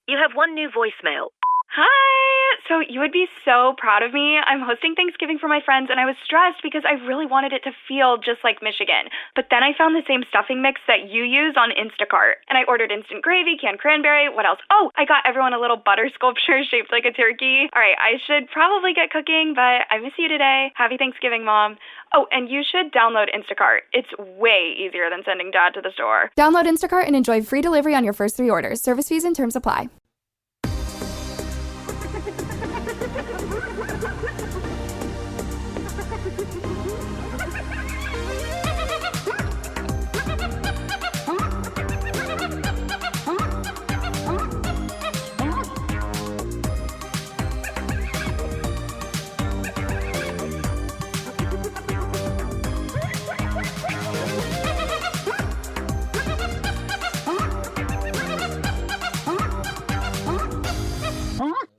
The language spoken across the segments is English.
You have one new voicemail. Hi! So you would be so proud of me. I'm hosting Thanksgiving for my friends, and I was stressed because I really wanted it to feel just like Michigan. But then I found the same stuffing mix that you use on Instacart. And I ordered instant gravy, canned cranberry, what else? Oh, I got everyone a little butter sculpture shaped like a turkey. All right, I should probably get cooking, but I miss you today. Happy Thanksgiving, Mom. Oh, and you should download Instacart. It's way easier than sending Dad to the store. Download Instacart and enjoy free delivery on your first 3 orders. Service fees and terms apply.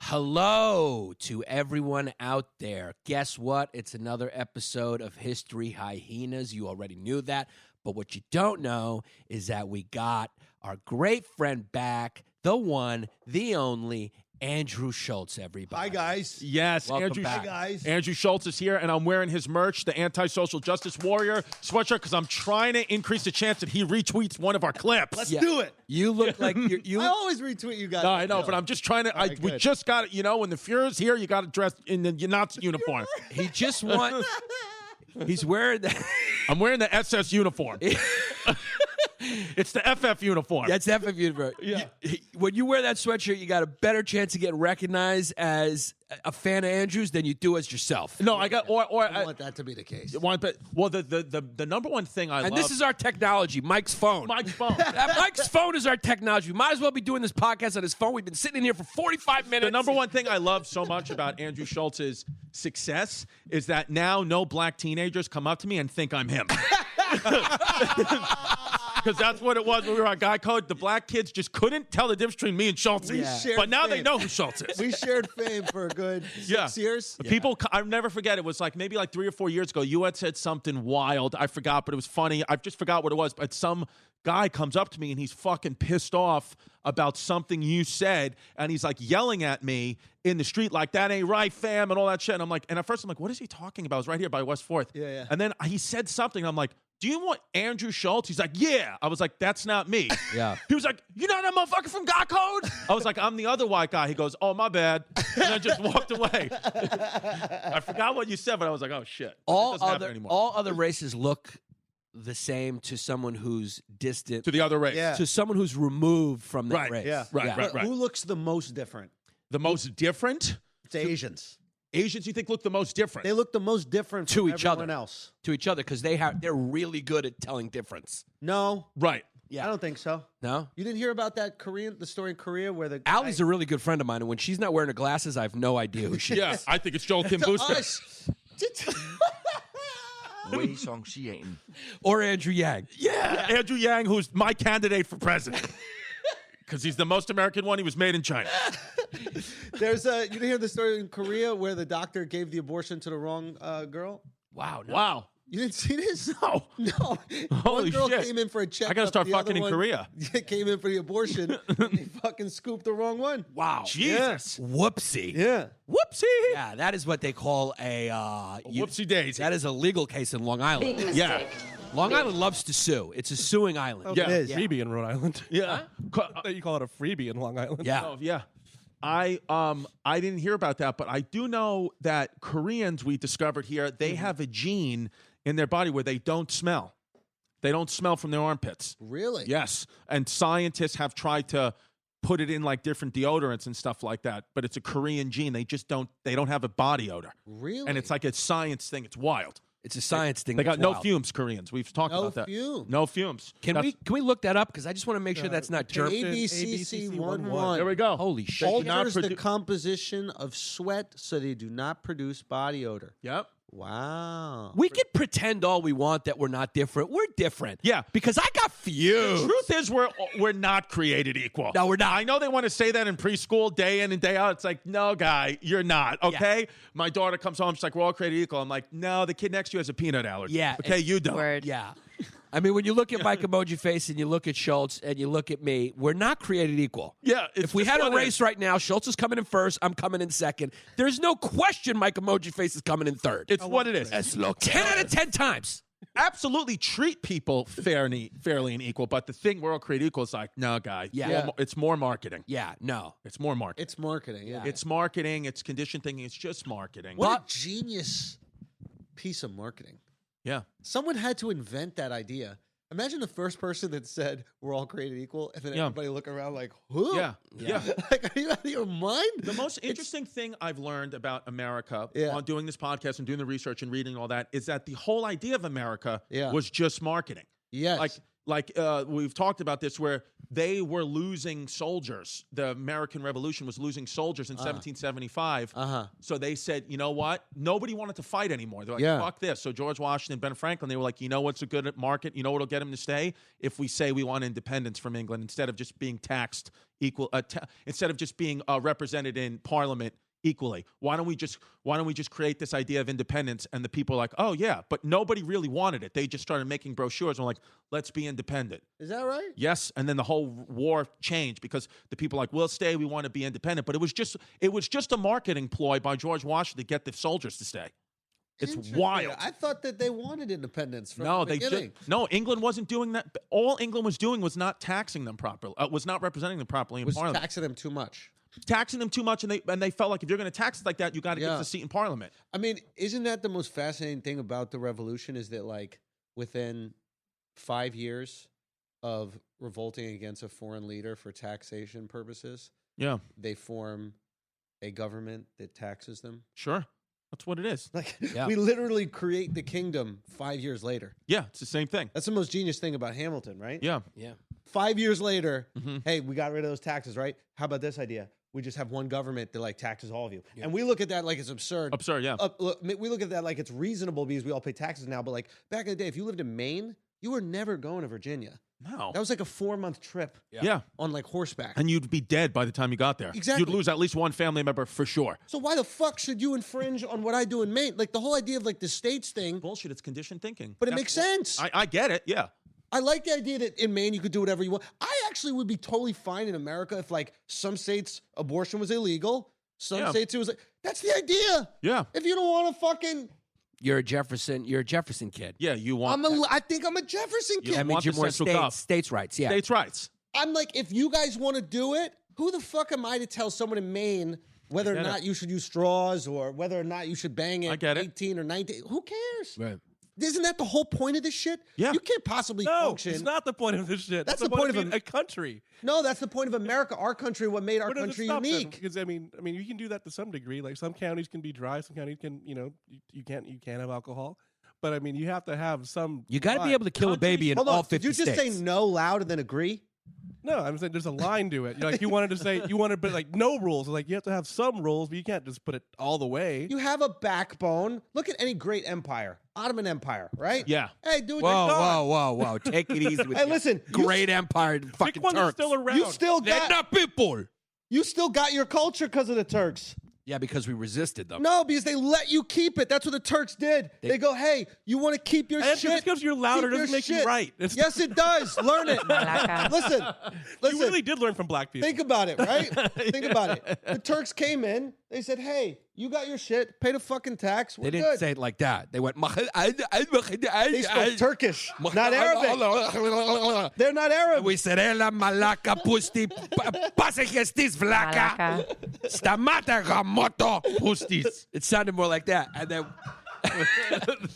Hello to everyone out there. Guess what? It's another episode of History Hyenas. You already knew that. But what you don't know is that we got our great friend back, the one, the only, Andrew Schulz, everybody. Hi, guys. Yes, Welcome Andrew. back. Hi, guys. Andrew Schulz is here, and I'm wearing his merch, the Anti-Social Justice Warrior sweatshirt, because I'm trying to increase the chance that he retweets one of our clips. Let's do it. You look like you. I always retweet you guys. No, I know, but I'm just trying to. right, we good. just got it. You know, when the Fuhrer's here, you got to dress in the Nazi uniform. He just want. He's wearing that. I'm wearing the SS uniform. It's the FF uniform. That's FF uniform. Yeah. When you wear that sweatshirt, you got a better chance of getting recognized as a fan of Andrew's than you do as yourself. No, I got. Or I want that to be the case. the number one thing I love. And this is our technology, Mike's phone. Mike's phone. Mike's phone is our technology. We might as well be doing this podcast on his phone. We've been sitting in here for 45 minutes. The number one thing I love so much about Andrew Schultz's success is that now no black teenagers come up to me and think I'm him. Because that's what it was when we were on Guy Code. The black kids just couldn't tell the difference between me and Schultz. shared But now they fame. know who Schultz is. We shared fame for a good 6 years. People, I'll never forget. It was like maybe like 3 or 4 years ago. You had said something wild. I forgot, but it was funny. I just forgot what it was. But some guy comes up to me and he's fucking pissed off about something you said. And he's like yelling at me in the street like, that ain't right, fam, and all that shit. And I'm like, and at first I'm like, what is he talking about? I was right here by West 4th. Yeah. And then he said something. And I'm like, do you want Andrew Schulz? He's like, yeah. I was like, that's not me. Yeah. He was like, you know that motherfucker from God Code? I was like, I'm the other white guy. He goes, oh, my bad. And I just walked away. I forgot what you said, but I was like, oh, shit. It doesn't happen anymore. All other races look the same to someone who's distant. To the other race. Yeah. To someone who's removed from that Right, race. Yeah. Right. Who looks the most different? The most different? It's Asians. Asians, you think, look the most different? They look the most different To from each everyone other. else. To each other, because they're really good at telling difference. No, Right. Yeah. I don't think so. No? You didn't hear about that the story in Korea where the Allie's a really good friend of mine, and when she's not wearing her glasses, I have no idea who she is. Yeah, I think it's Joel Kim Booster. us. Or Andrew Yang. Yeah, Andrew Yang, who's my candidate for president. Because he's the most American one. He was made in China. You didn't hear the story in Korea where the doctor gave the abortion to the wrong girl? Wow. No. Wow. You didn't see this? No. No. Holy One girl shit. came in for a checkup. I gotta start the other fucking in one Korea. Came in for the abortion. And he fucking scooped the wrong one. Wow. Jesus. Whoopsie. Yeah. Whoopsie. Yeah, that is what they call Whoopsie daisy. That is a legal case in Long Island. Yeah. Long Island loves to sue. It's a suing island. Yeah. It is. Freebie in Rhode Island. Yeah. You call it a freebie in Long Island. Yeah. Oh, yeah. I didn't hear about that, but I do know that Koreans, we discovered here, they have a gene in their body where they don't smell. They don't smell from their armpits. Really? Yes. And scientists have tried to put it in like different deodorants and stuff like that, but it's a Korean gene. They don't have a body odor. Really? And it's like a science thing. It's wild. It's a science thing. They got that's no wild. fumes, Koreans. We've talked No about that. fumes. No fumes. Can we look that up? Because I just want to make sure that's not German. ABCC 11. There we go. Holy shit. They do not Alters the produ- composition of sweat so they do not produce body odor. Yep. Wow. We can pretend all we want that we're not different. We're different. Yeah. Because I got fused. Truth is, we're not created equal. No, we're not. I know they want to say that in preschool, day in and day out. It's like, no, guy, you're not. Okay. My daughter comes home. She's like, we're all created equal. I'm like, no, the kid next to you has a peanut allergy. Yeah. Okay, you don't. Word. Yeah. I mean, when you look at Mike Emoji Face and you look at Schulz and you look at me, we're not created equal. Yeah. If we had a race right now, Schulz is coming in first, I'm coming in second. There's no question Mike Emoji Face is coming in third. It's what it is. 10 out of 10 times. Absolutely treat people fairly and equal, but the thing we're all created equal is like, no, guy. Yeah. It's more marketing. Yeah, no. It's more marketing. It's marketing. Yeah. It's marketing. It's condition thinking. It's just marketing. What a genius piece of marketing. Yeah. Someone had to invent that idea. Imagine the first person that said we're all created equal, and then everybody look around like, who? Yeah. Like, are you out of your mind? The most interesting thing I've learned about America Yeah. on doing this podcast and doing the research and reading all that is that the whole idea of America Yeah. was just marketing. Yes. Like we've talked about this, where they were losing soldiers. The American Revolution was losing soldiers in 1775. So they said, you know what? Nobody wanted to fight anymore. They're like, fuck this. So George Washington, Ben Franklin, they were like, you know what's a good market? You know what'll get them to stay? If we say we want independence from England, instead of just being taxed instead of just being represented in Parliament equally. Why don't we just create this idea of independence? And the people are like, oh yeah, but nobody really wanted it. They just started making brochures and were like, let's be independent. Is that right? Yes, and then the whole war changed because the people are like, we'll stay, we want to be independent. But it was just a marketing ploy by George Washington to get the soldiers to stay. It's wild. I thought that they wanted independence from No, the beginning. no. England wasn't doing that. All England was doing was not taxing them properly. Was not representing them properly in was Parliament. taxing them too much. Taxing them too much, and they felt like if you're going to tax it like that, you got to get the seat in Parliament. I mean, isn't that the most fascinating thing about the revolution? Is that like within 5 years of revolting against a foreign leader for taxation purposes, they form a government that taxes them. Sure, that's what it is. Like we literally create the kingdom 5 years later. Yeah, it's the same thing. That's the most genius thing about Hamilton, right? Yeah. 5 years later, hey, we got rid of those taxes, right? How about this idea? We just have one government that like taxes all of you. And we look at that like it's absurd. Absurd, yeah. We look at that like it's reasonable because we all pay taxes now. But like back in the day, if you lived in Maine, you were never going to Virginia. No. That was like a 4-month trip. Yeah. On like horseback. And you'd be dead by the time you got there. Exactly. You'd lose at least one family member for sure. So why the fuck should you infringe on what I do in Maine? Like the whole idea of like the states thing. Bullshit, it's conditioned thinking. But it makes sense. I get it, yeah. I like the idea that in Maine you could do whatever you want. I actually would be totally fine in America if like some states abortion was illegal. Some states it was like, that's the idea. Yeah. If you don't want to fucking... You're a Jefferson kid. Yeah, you want... I think I'm a Jefferson kid. That means you're more states' rights, yeah. States' rights. I'm like, if you guys want to do it, who the fuck am I to tell someone in Maine whether or not you should use straws or whether or not you should bang at 18 or 19? Who cares? Right. Isn't that the whole point of this shit? Yeah. You can't possibly function. It's not the point of this shit. That's the point of a country. No, that's the point of America, our country, what made our country unique. Because I mean, you can do that to some degree. Like some counties can be dry, some counties can, you can't have alcohol. But I mean, you have to have some. You got to be able to kill a baby in all 50 states. Did you just say no loud and then agree? No, I'm saying there's a line to it. Like you wanted to say, you want to put like no rules. Like you have to have some rules, but you can't just put it all the way. You have a backbone. Look at any great empire, Ottoman Empire, right? Yeah. Hey, do it. Whoa! Take it easy with Hey, listen, great empire, fucking Pick one that's Turks. still around. You still They're got not people. You still got your culture because of the Turks. Yeah, because we resisted them. No, because they let you keep it. That's what the Turks did. They go, hey, you want to keep your shit? Just because you're louder Keep doesn't your make you shit. right. Yes, it does. Learn it. Listen. You really did learn from black people. Think about it, right? Think about it. The Turks came in. They said, hey, you got your shit. Pay the fucking tax. We're They didn't good. say it like that. They went. They spoke Turkish, not Arabic. They're not Arab. We said, "Ela malaka pusti pasegestis vlaka stamata gamoto pustis." It sounded more like that, and then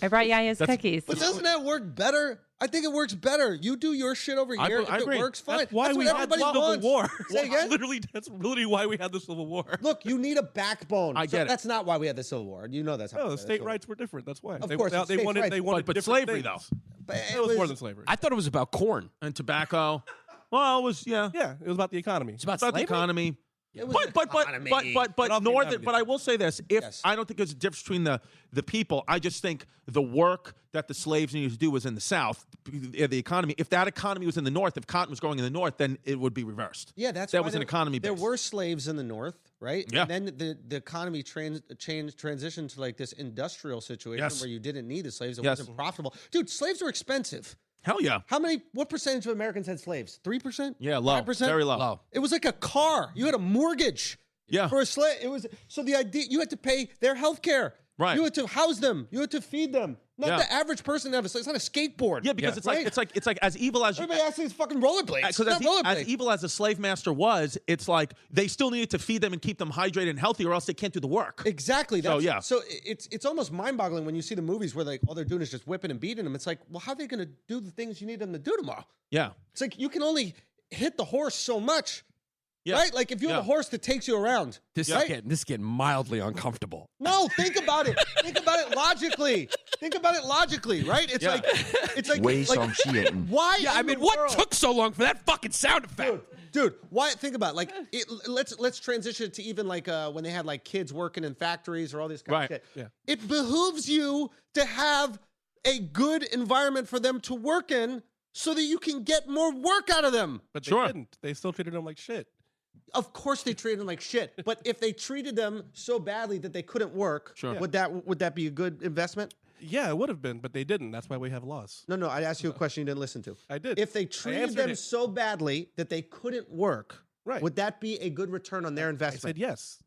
I brought Yaya's cookies. But doesn't that work better? I think it works better. You do your shit over here. I if agree. it works, fine. That's why That's we what had the everybody Civil wants. War. Say again? That's literally why we had the Civil War. Look, you need a backbone. I get it. That's not why we had the Civil War. You know that's how. No, we the had state Civil War. rights were different. That's why. Of They course, the they states' wanted rights. they wanted But different slavery, things. though. But It was more than slavery. I thought it was about corn. And tobacco. Well, it was, yeah. Yeah, it was about the economy. It's about About the slavery? economy. It was But economy. northern. But I will say this: if Yes. I don't think there's a difference between the people, I just think the work that the slaves needed to do was in the South. The economy. If that economy was in the North, if cotton was growing in the North, then it would be reversed. Yeah, that's that why was an economy. There base. were slaves in the North, right? Yeah. And then the economy transitioned to like this industrial situation Yes. where you didn't need the slaves. It Yes. wasn't profitable. Dude, slaves were expensive. Hell yeah. What percentage of Americans had slaves? 3%? Yeah, low. 5%? Very low. It was like a car. You had a mortgage. Yeah. For a slave. It was so the idea you had to pay their health care. Right. You had to house them. You had to feed them. Not Yeah. the average person have a slave. It's not a skateboard. Yeah, because right? it's like as evil as Everybody asks these fucking rollerblades. Because as evil as the slave master was, it's like they still needed to feed them and keep them hydrated and healthy, or else they can't do the work. Exactly. So, yeah. So it's almost mind-boggling when you see the movies where all they're doing is just whipping and beating them. It's like, well, how are they going to do the things you need them to do tomorrow? Yeah. It's like you can only hit the horse so much. Yeah. Right? Like if you have a horse that takes you around. This is getting mildly uncomfortable. No, think about it. Think about it logically. Think about it logically, right? It's like why? Yeah, I mean, what took so long for that fucking sound effect? Dude, why? Think about it. Like, let's transition it to even like when they had like kids working in factories or all this kind of shit. Yeah. It behooves you to have a good environment for them to work in, so that you can get more work out of them. But they didn't. They still treated them like shit. Of course they treated them like shit. But if they treated them so badly that they couldn't work, would that be a good investment? Yeah, it would have been, but they didn't. That's why we have laws. No, I asked you a question you didn't listen to. I did. If they treated them so badly that they couldn't work, would that be a good return on their investment? I said yes.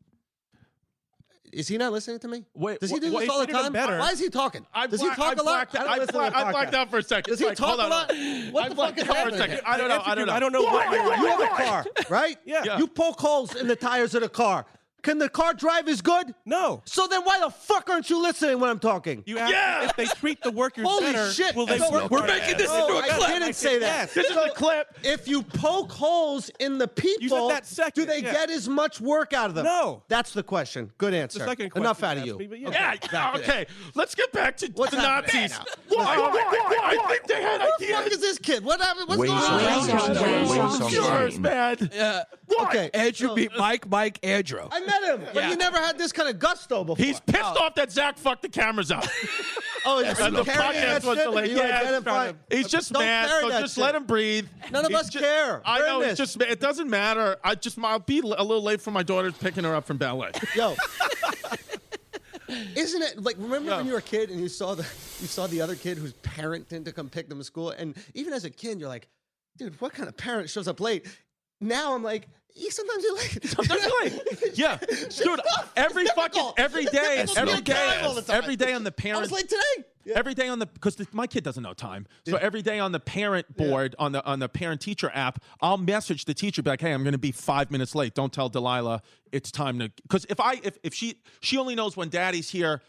Is he not listening to me? Wait, does he do this all the time? Why is he talking? Does he talk a lot? I blacked out for a second. Does he talk a lot? What the fuck is happening? I don't know. I don't know what You have a car, right? Yeah. You poke holes in the tires of the car. Can the car drive as good? No. So then why the fuck aren't you listening when I'm talking? You ask if they treat the workers Holy better. shit. Will they work? We're making this into a clip. I didn't say that. This is a clip. If you poke holes in the people, You said that second, do they get as much work out of them? No. That's the question. Good answer. The second question Enough out you of you. asked me, but Yeah. Okay. Let's get back to What's the happening Nazis. now? Why? I think they had Who the fuck ideas. is this kid? What happened? What's going on? Yours, man. Okay. Andrew beat Mike, Andrew. I met him, but he never had this kind of gusto before. He's pissed off that Zach fucked the cameras out. Oh, is And the carrying that podcast was shit? delayed. You Yeah, identify- He's just Don't mad, carry so that just shit. let him breathe. None of He's us ju- care. I We're know. in It's this. just. It doesn't matter. I'll be a little late for my daughter's picking her up from ballet. Yo. Isn't it like remember when you were a kid and you saw the other kid whose parent didn't come pick them to school, and even as a kid you're like, dude, what kind of parent shows up late? Now I'm like, sometimes you're late. Sometimes you're late. Yeah, dude. Every day on the I parent. was late today. Yeah. Every day on the because my kid doesn't know time, so every day on the parent board on the parent teacher app, I'll message the teacher, be like, "Hey, I'm going to be 5 minutes late. Don't tell Delilah it's time to." Because if she only knows when Daddy's here,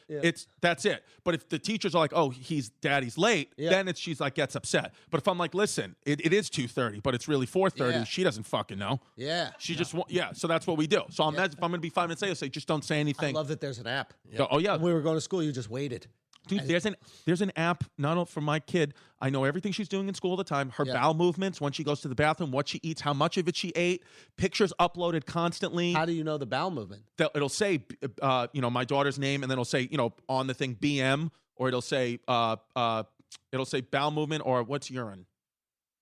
that's it. But if the teachers are like, "Oh, Daddy's late," then she's like gets upset. But if I'm like, "Listen, it is 2:30, but it's really 4:30," she doesn't fucking know. Yeah. She just So that's what we do. So if I'm going to be 5 minutes late, I'll say, "Just don't say anything." I love that there's an app. Oh yeah. When we were going to school, you just waited. Dude, there's an app not only for my kid. I know everything she's doing in school all the time. Her bowel movements, when she goes to the bathroom, what she eats, how much of it she ate, pictures uploaded constantly. How do you know the bowel movement? It'll say, my daughter's name, and then it'll say, on the thing BM, or it'll say bowel movement, or what's urine.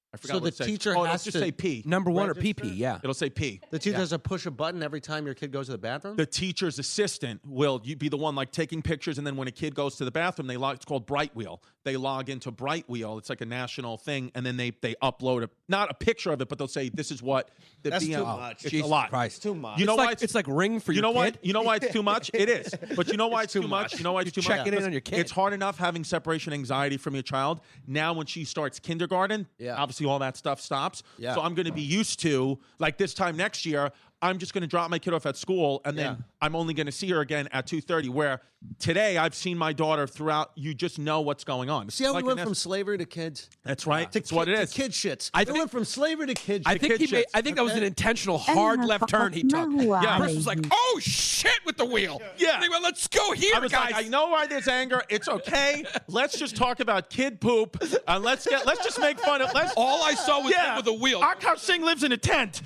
I forgot So what the it says. teacher it'll has just to say P. Number one or register? PP, yeah. It'll say P. The teacher has to push a button every time your kid goes to the bathroom? The teacher's assistant will be the one like taking pictures, and then when a kid goes to the bathroom, it's called Brightwheel. They log into Brightwheel. It's like a national thing, and then they upload not a picture of it, but they'll say this is what the That's BM. too much. It's Jesus a lot. Christ. Too much. You know why It's like Ring for your kid. You know why it's too much? It is. But you know why it's too much? You know why it's too much? checking in on your kid. It's hard enough having separation anxiety from your child. Now when she starts kindergarten, obviously all that stuff stops. Yeah. So I'm going to be used to, like this time next year, I'm just going to drop my kid off at school, and then I'm only going to see her again at 2:30, where today I've seen my daughter throughout. You just know what's going on. See how Like we went an from slavery to kids? That's right. To That's what it is. To kid shits. I We think- went from slavery to kid shits. I think that was an intentional hard left turn he took. Yeah. Chris was like, "Oh shit!" with the wheel. Yeah. And he went, "Let's go here, I was guys." like, I know why there's anger. It's okay. Let's just talk about kid poop, and let's just make fun of. All I saw was him with a wheel. Akash Singh lives in a tent.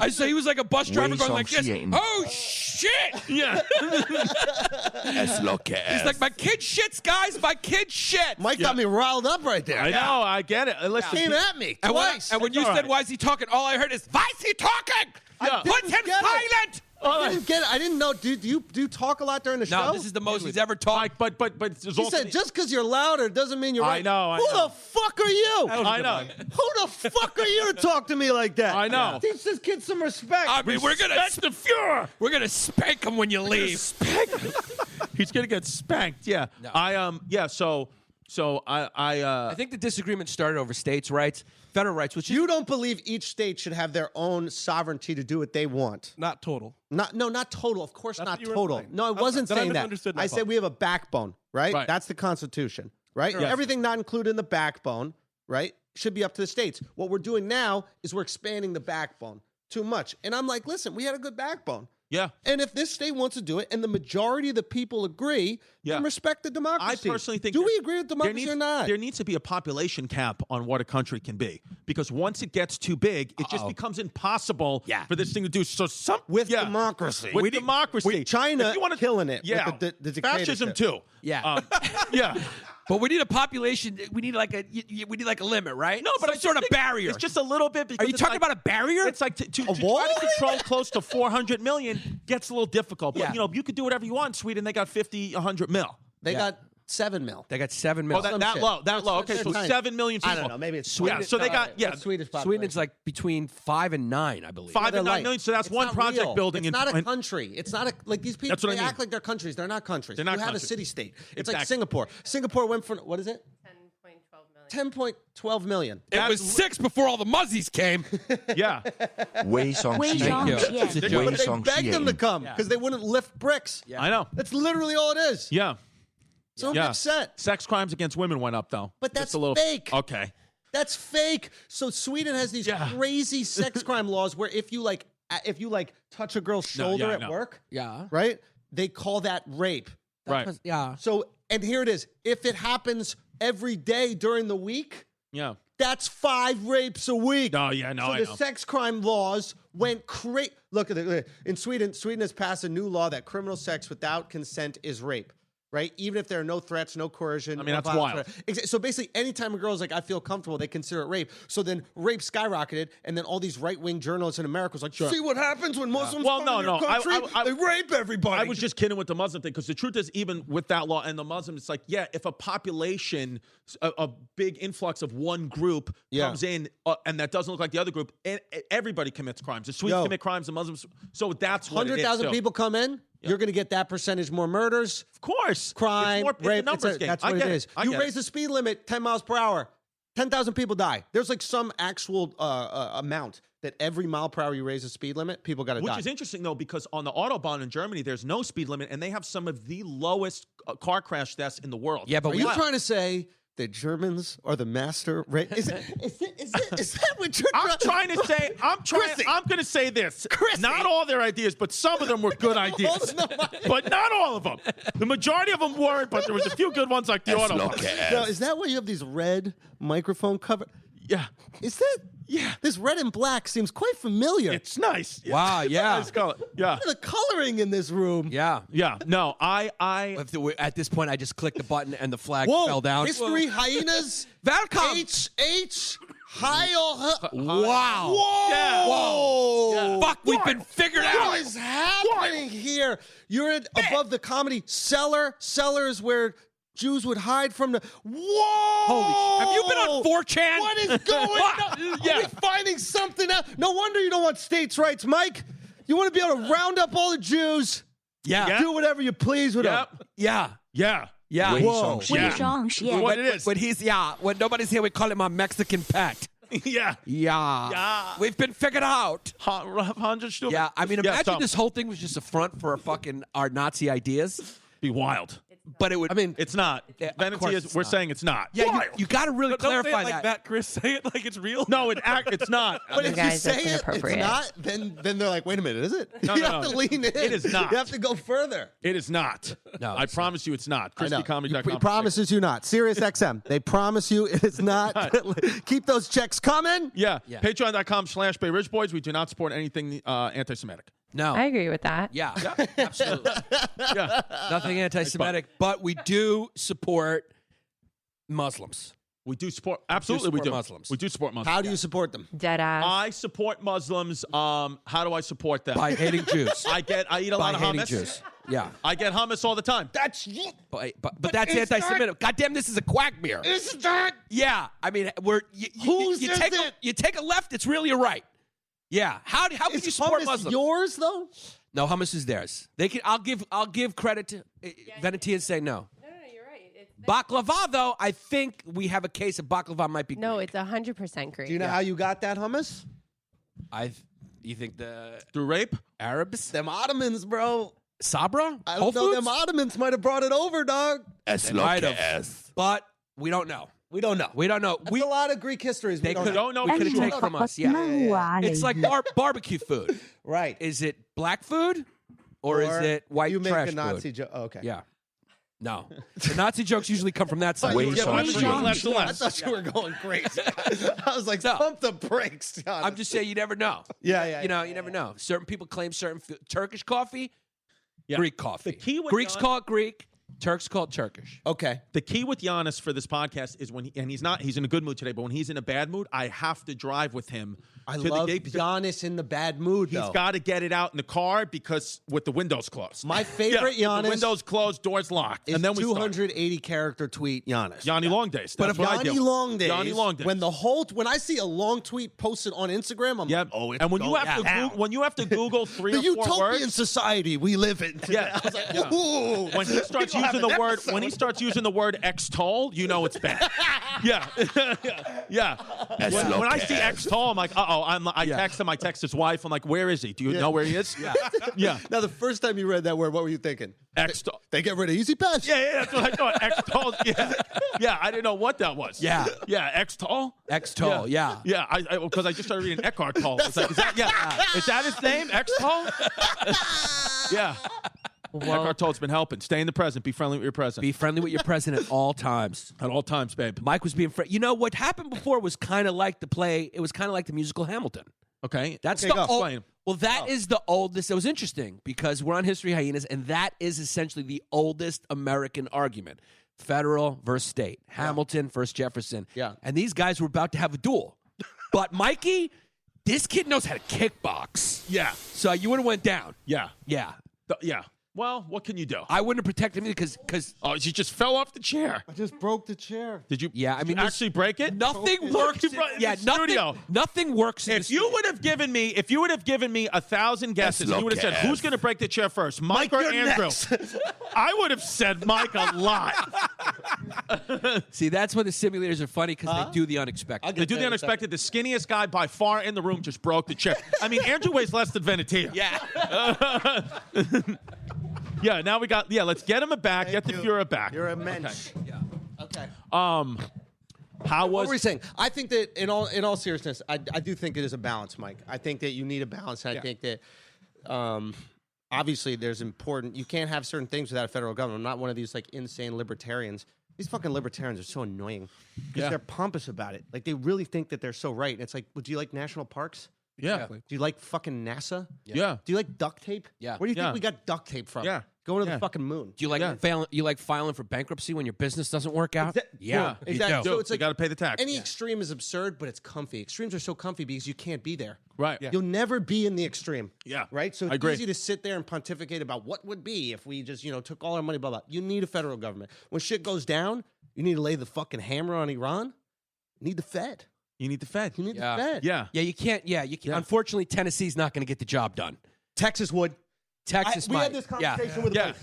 I say he was like a bus driver going like this. Oh shit! Yeah. He's like, "My kid shits, guys. My kid shits." Mike got me riled up right there. I know. I get it. Listen, Came at me And when, twice. and when you all said, right. "Why is he talking?" all I heard is, "Why is he talking?" Yeah. Put him get it. silent. I didn't get it. I didn't know. Do you talk a lot during the show? No, this is the most he's ever talked. But He said just because you're louder doesn't mean you're right. I know. Who the fuck are you? I know. Who the fuck are you to talk to me like that? I know. Teach this kid some respect. I mean, we're gonna spank him when you leave. He's gonna get spanked. Yeah. No. So I think the disagreement started over states' rights, federal rights, which You don't believe each state should have their own sovereignty to do what they want. Not total. Not total. Of course, That's not what you were total. saying. No, I Okay, wasn't then I saying that. misunderstood that I said part. we have a backbone, right? Right. That's the Constitution, right? Yes. Everything not included in the backbone, right, should be up to the states. What we're doing now is we're expanding the backbone too much. And I'm like, listen, we had a good backbone. yeah. And if this state wants to do it and the majority of the people agree, then respect the democracy. I personally think Do we agree with democracy or not? There needs to be a population cap on what a country can be, because once it gets too big, it just becomes impossible for this thing to do. So with democracy. With democracy. China If you wanna- killing it Yeah. with the fascism dictatorship. too. Yeah. Yeah. But we need a population. We need like a limit, right? No, but some sort of barrier. It's just a little bit. Are you talking about a barrier? It's like to try wall? to control close to 400 million gets a little difficult. But Yeah. you could do whatever you want. In Sweden, they got 50, 100 mil. They got 7 mil. They got 7 million. Oh, that shit. low. That low. Okay, That's so tiny. 7 million people. I don't know. Maybe it's Yeah, so they got That's Swedish population. Sweden's like between 5 and 9, I believe. 5 They're and 9 light. million. So that's It's one not project real. building. It's not a country. It's not like these people. That's what They I mean. act like they're countries. They're not countries. They're not you have a countries. city state. It's Exactly. like Singapore. Singapore went from what is it? 10.12 million. It was 6 before all the Muzzies came. Yeah. Wei Song Thank you. It's a But joke. they begged them to come because they wouldn't lift bricks. I know. That's literally all it is. Yeah. So I'm Yeah. upset. Sex crimes against women went up though. But Just that's a little fake. Okay. That's fake. So Sweden has these crazy sex crime laws where if you touch a girl's shoulder at work, Yeah. right? They call that rape. Right. Yeah. So, and here it is. If it happens every day during the week, Yeah. that's 5 rapes a week. No, yeah, no, So I the know. sex crime laws went crazy. Look at it. In Sweden has passed a new law that criminal sex without consent is rape. Right? Even if there are no threats, no coercion. I mean, or that's violence. wild. So basically, anytime a girl's like, I feel comfortable, they consider it rape. So then rape skyrocketed, and then all these right-wing journalists in America was like, see what happens when Muslims Well, come no, to your no. country? I- they rape everybody. I was just kidding with the Muslim thing, because the truth is, even with that law and the Muslims, it's like, yeah, if a population, a big influx of one group comes in, and that doesn't look like the other group, and everybody commits crimes. The Swedes commit crimes, the Muslims. So that's what it is. 100,000 too. people come in, you're going to get that percentage more murders. Of course. Crime, It's rape. a numbers game. That's I what get it is. I You get raise the speed limit 10 miles per hour, 10,000 people die. There's like some actual amount that every mile per hour you raise the speed limit, people got to die. Which is interesting, though, because on the Autobahn in Germany, there's no speed limit, and they have some of the lowest car crash deaths in the world. Yeah, but Are you trying to say that Germans are the master race? Is that what you're I'm going to say this. Chrissy. Not all their ideas, but some of them were good ideas. But not all of them. The majority of them weren't, but there was a few good ones like the Autobahn. Now, is that why you have these red microphone cover? Yeah. Is that? Yeah. This red and black seems quite familiar. It's nice. Wow, yeah. Nice color. Yeah. Look at the coloring in this room. Yeah. Yeah. No, I At this point, I just clicked the button and the flag Whoa, fell down. History Hyenas. Welcome. H. Wow. Whoa. Yeah. Whoa. Fuck, we've been figured out. What is happening here? You're above the comedy cellar. Cellar is where Jews would hide from the. Whoa! Holy! Have you been on 4chan? What is going on? Yeah. Are we finding something out? No wonder you don't want states' rights, Mike. You want to be able to round up all the Jews. Yeah. Do whatever you please with them. Yeah. Yeah. Yeah. Wei Whoa. Song Yeah. What it is. When he's when nobody's here, we call him a Mexican pet. Yeah. Yeah. Yeah. We've been figured out. 100 stupid. Yeah. I mean, Yeah, imagine so- this whole thing was just a front for our Nazi ideas. Be wild. But it would. I mean, It's not. Yeah, of Vanity course is. it's We're not. saying it's not. yeah, you got to really Don't say it clarify like that, Chris. Say it like it's real. No, it's not. but if you guys, say that's it's inappropriate. not, then they're like, wait a minute, is it? No, you no, have no. to lean in. It is not. You have to go further. It is not. No, I it's promise you, it's not. I know. ChristyComedy.com. He promises you not. Sirius XM. They promise you it is not. Keep those checks coming. Yeah. Yeah. Patreon.com/Bay Ridge Boys. We do not support anything anti-Semitic. No. I agree with that. Yeah, absolutely. Yeah. Nothing anti-Semitic, but we do support Muslims. We do support. Absolutely, we support do. Muslims. We do support Muslims. How do you support them? Dead ass. I support Muslims. How do I support them? By hating Jews. I eat a lot of hating hummus. Jews. Yeah. I get hummus all the time. That's you. But that's anti-Semitic. Goddamn, this is a quack beer. Is that? Yeah. I mean, you take a left, it's really a right. Yeah. How can you support Muslims? Yours though? No, hummus is theirs. They can. I'll give credit to Venetia and say no. No, you're right. It's Baklava, though, I think we have a case of baklava might be no, Greek. it's 100% Greek. Do you know how you got that hummus? You think the Through rape? Arabs? Them Ottomans, bro. Sabra? I Whole don't know. Foods? Them Ottomans might have brought it over, dog. They might have. But we don't know. We don't know. We don't know. That's a lot of Greek histories. They We could don't know. We for could have sure. taken from us. Yeah. It's like barbecue food. Right. Is it black food or is it white you make trash a Nazi food? joke. Oh, okay. Yeah. No. The Nazi jokes usually come from that side. Wait, Yeah, I thought you were going crazy. I was like, pump the brakes, John. I'm just saying you never know. Yeah. You never know. Certain people claim certain Turkish coffee, Greek coffee. The key with Greeks call it Greek, Turks call it Turkish. Okay. The key with Hyenas for this podcast is he's in a good mood today, but when he's in a bad mood, I have to drive with him I to love the gate. because Giannis in the bad mood, He's though. got to get it out in the car because with the windows closed. My favorite the Giannis windows closed, doors locked, is and then we start. 280 character tweet Giannis. Yanni Long Days. But That's if what I do. Yanni Long Days, Yanni Long Days. when I see a long tweet posted on Instagram, I'm like, oh, it's and when you going have to down. when you have to Google three The or four utopian words, society we live in. Yeah. I was like, Yeah. ooh. when he starts We'll have using the an word episode. when he starts using the word ex-toll, you know it's bad. Yeah. Yeah. When I see ex-toll, I'm like, I text him. I text his wife. I'm like, where is he? Do you know where he is? Yeah. Yeah. Now, the first time you read that word, what were you thinking? Ex-toll. They get rid of Easy Pass? Yeah, that's what I thought. Ex-toll. Yeah. Yeah, I didn't know what that was. Yeah. Yeah, ex-toll? Ex-toll, yeah. Yeah, because I just started reading Eckhart Tolle. It's like, is that his name? Ex-toll? Yeah. Eckhart Tolle's been helping. Stay in the present. Be friendly with your present. Be friendly with your president at all times. At all times, babe. Mike was being friendly. You know, what happened before was kind of like the play. It was kind of like the musical Hamilton. Okay. That's Okay, the go. old, well, that is the oldest. It was interesting because we're on History Hyenas, and that is essentially the oldest American argument. Federal versus state. Hamilton versus Jefferson. Yeah. And these guys were about to have a duel. But Mikey, this kid knows how to kickbox. Yeah. So you would have went down. Yeah. Yeah. Yeah. Well, what can you do? I wouldn't have protected me because Oh, you just fell off the chair. I just broke the chair. Did you? Yeah, I did mean, you this- actually break it. nothing works. In the studio. Nothing works. If you would have given me 1,000 guesses, and you would have said, "Who's going to break the chair first, Mike or you're Andrew?" next. I would have said Mike a lot. See, that's when the simulators are funny because they do the unexpected. They do the unexpected. The skinniest guy by far in the room just broke the chair. I mean, Andrew weighs less than Venetia. Yeah. Yeah. Now we got. Yeah. Let's get him a back. Get the Fuhrer back. You're a mensch. Okay. How What was? were we saying? I think that in all seriousness, I do think it is a balance, Mike. I think that you need a balance. I think that obviously there's important. You can't have certain things without a federal government. I'm not one of these like insane libertarians. These fucking libertarians are so annoying because they're pompous about it. Like they really think that they're so right. And it's like, well, do you like national parks? Yeah. Do you like fucking NASA? Yeah. Do you like duct tape? Yeah. Where do you Yeah. think we got duct tape from? Yeah. Go to Yeah. the fucking moon. Do you like filing for bankruptcy when your business doesn't work out? Yeah, you exactly. do. So it's You like got to pay the tax. any extreme is absurd, but it's comfy. Extremes are so comfy because you can't be there. Right. You'll never be in the extreme. Yeah. Right? So I it's agree. easy to sit there and pontificate about what would be if we just, took all our money, blah, blah. You need a federal government. When shit goes down, you need to lay the fucking hammer on Iran. You need the Fed. You need the Fed. You need Yeah. the Fed. Yeah. Yeah, you can't. Yeah, you can't. Yeah. Unfortunately, Tennessee's not going to get the job done. Texas would. Texas We might. had this conversation with Yeah.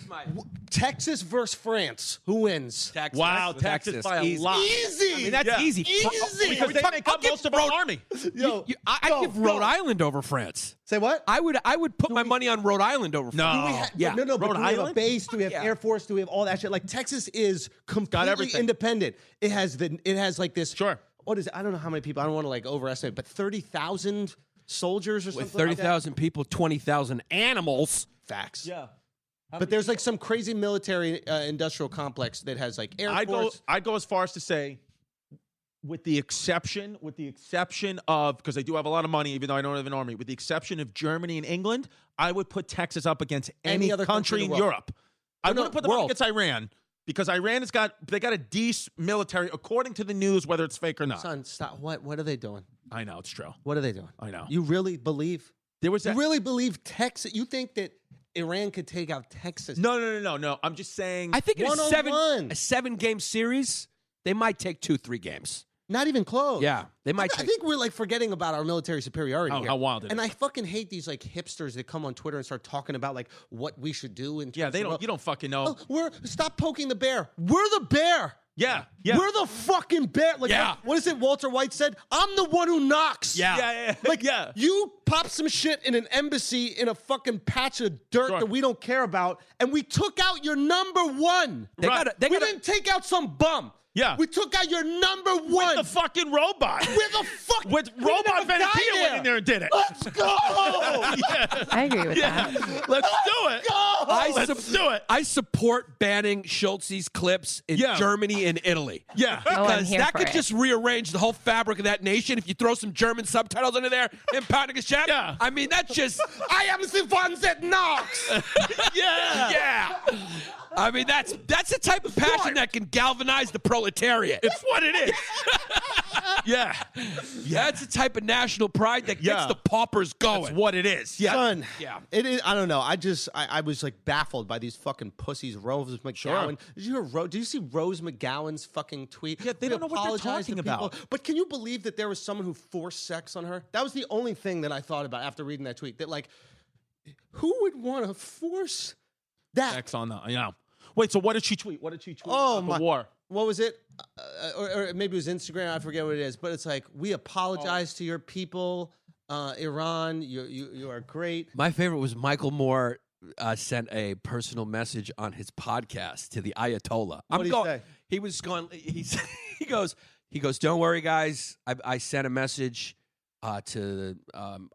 Texas versus France. Who wins? Texas. Wow, Texas by a easy. lot. Easy. I mean, that's Yeah. easy. Easy. Because they make up most of our army. Yo, I give Rhode Island over France. Say what? I would put my money on Rhode Island over France. No. Yeah. No, but Rhode do we have a Island? base? Do we have Yeah. Air Force? Do we have all that shit? Like Texas is completely everything. independent. It has like this. Sure. What is it? I don't know how many people. I don't want to like overestimate, but 30,000 soldiers or With something. like that? 30,000 people, 20,000 animals. Facts. Yeah. But there's like some crazy military industrial complex that has like Air Force. I go as far as to say, with the exception of, because they do have a lot of money, even though I don't have an army, with the exception of Germany and England, I would put Texas up against any other country country in in the world. Europe. I wouldn't put them up world. against Iran. because Iran they got a decent military, according to the news, whether it's fake or not. Son, stop. What are they doing? I know it's true. What are they doing? I know. You really believe? There was You really believe Texas? You think that Iran could take out Texas? No. I'm just saying. I think in a 1-on-1. 7-game series, they might take 2-3 games. Not even close. Yeah, they might. I think we're like forgetting about our military superiority. Here. How wild it is. And I fucking hate these like hipsters that come on Twitter and start talking about like what we should do. And Yeah, they don't. You don't fucking know. Stop poking the bear. We're the bear. Yeah. We're the fucking bear. Like, Yeah. what is it? Walter White said, "I'm the one who knocks." Yeah. Like, you pop some shit in an embassy in a fucking patch of dirt that we don't care about, and we took out your number one. They didn't take out some bum. Yeah. We took out your number one. With the fucking robot. With the fuck. With robot Venetia went in there and did it. Let's go. I agree with that. Let's do it. Let's do it. I support banning Schulz's clips in Germany and Italy. Yeah. I'm Because here that for could it. just rearrange the whole fabric of that nation if you throw some German subtitles under there and pounding a chef. Yeah. I mean, that's just. I am the one that knocks. Yeah. I mean, that's the type of passion that can galvanize the proletariat. It's what it is. Yeah. That's the type of national pride that gets the paupers going. That's what it is. Yeah. Son, Yeah. it is. I don't know. I was like baffled by these fucking pussies. Rose McGowan. Did you see Rose McGowan's fucking tweet? Yeah, they don't know what they're Apologized to talking people. about. But can you believe that there was someone who forced sex on her? That was the only thing that I thought about after reading that tweet. That like, who would want to force that? X on that. Yeah. Wait, so what did she tweet? Oh, about the war? What was it? Or maybe it was Instagram. I forget what it is. But it's like, we apologize to your people, Iran. You are great. My favorite was Michael Moore sent a personal message on his podcast to the Ayatollah. What did he say? He was going. He goes. Don't worry, guys. I sent a message to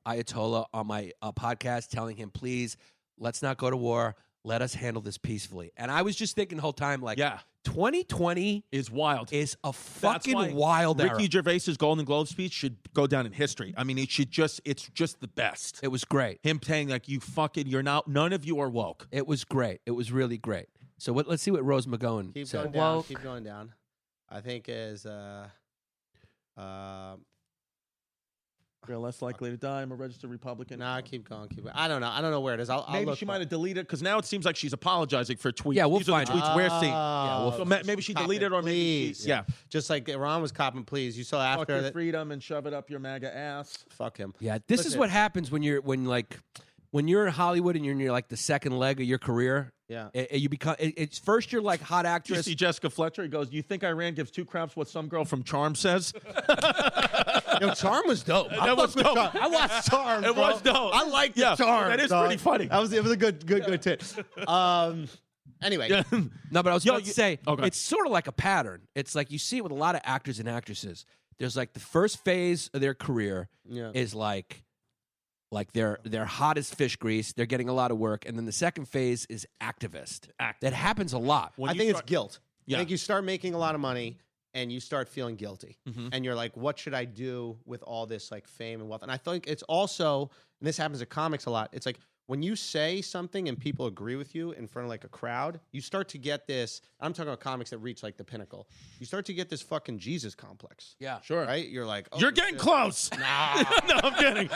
Ayatollah on my podcast, telling him, please, let's not go to war. Let us handle this peacefully. And I was just thinking the whole time, like, 2020 is wild. Is a fucking wild era. Ricky Gervais's Golden Globe speech should go down in history. I mean, it's just the best. It was great. Him saying like, none of you are woke. It was great. It was really great. So let's see what Rose McGowan said. Keep going down. I think is You're less likely to die. I'm a registered Republican. Nah, keep going. I don't know where it is. I'll maybe look she might have deleted because now it seems like she's apologizing for tweets. Yeah, we'll These are the find tweets we're seeing. Yeah, So maybe she deleted or maybe please. yeah. Just like Iran was copping, please. You saw Fuck after your that. freedom and shove it up your MAGA ass. Fuck him. Yeah, this is what happens when you're in Hollywood and you're like the second leg of your career. Yeah. You become. It's first you're like hot Did you actress. see Jessica Fletcher? He goes, "You think Iran gives two craps what some girl from Charm says?" Yo, Charm was dope. That was dope. I watched Charm. It bro. was dope. I liked Yeah, Charm. that is dog. pretty funny. It was a good tit. Anyway. Yeah. No, but I was about to say, okay. it's sort of like a pattern. It's like you see it with a lot of actors and actresses. There's like the first phase of their career is like they're hot as fish grease. They're getting a lot of work, and then the second phase is activist. That happens a lot. I think it's guilt. Yeah. I think you start making a lot of money and you start feeling guilty. And you're like, what should I do with all this like fame and wealth? And I think it's also, and this happens at comics a lot, it's like when you say something and people agree with you in front of like a crowd, you start to get this, I'm talking about comics that reach like the pinnacle. You start to get this fucking Jesus complex. Yeah, sure. Right? You're like, oh, You're getting close. Nah. No, I'm kidding.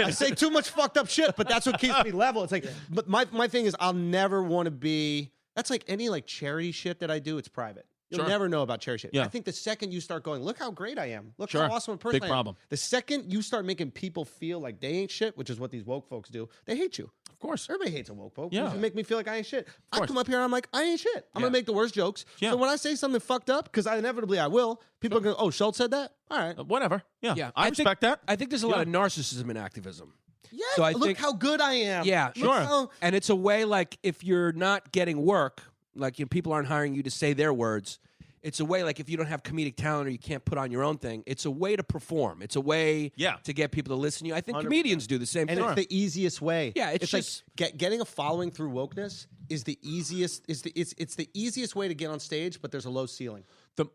I say too much fucked up shit, but that's what keeps me level. It's like, but my thing is I'll never want to be, that's like any like charity shit that I do, it's private. You'll never know about charity shit. Yeah. I think the second you start going, look how great I am. Look Sure. how awesome a person Big I am. problem. The second you start making people feel like they ain't shit, which is what these woke folks do, they hate you. Of course. Everybody hates a woke folk. Yeah. You make me feel like I ain't shit. I course. come up here and I'm like, I ain't shit. I'm Yeah. going to make the worst jokes. Yeah. So when I say something fucked up, because inevitably I will, people are going to go, oh, Schultz said that? All right. Whatever. Yeah. Yeah, I respect that. I think there's a lot of narcissism in activism. Yeah, So I look think- how good I am. Yeah, Look how- And it's a way like if you're not getting work, like people aren't hiring you to say their words. It's a way, like, if you don't have comedic talent or you can't put on your own thing, it's a way to perform. It's a way to get people to listen to you. I think 100%. Comedians do the same thing. And it's the easiest way. Yeah, it's just like getting a following through wokeness is the easiest. It's the easiest way to get on stage, but there's a low ceiling. The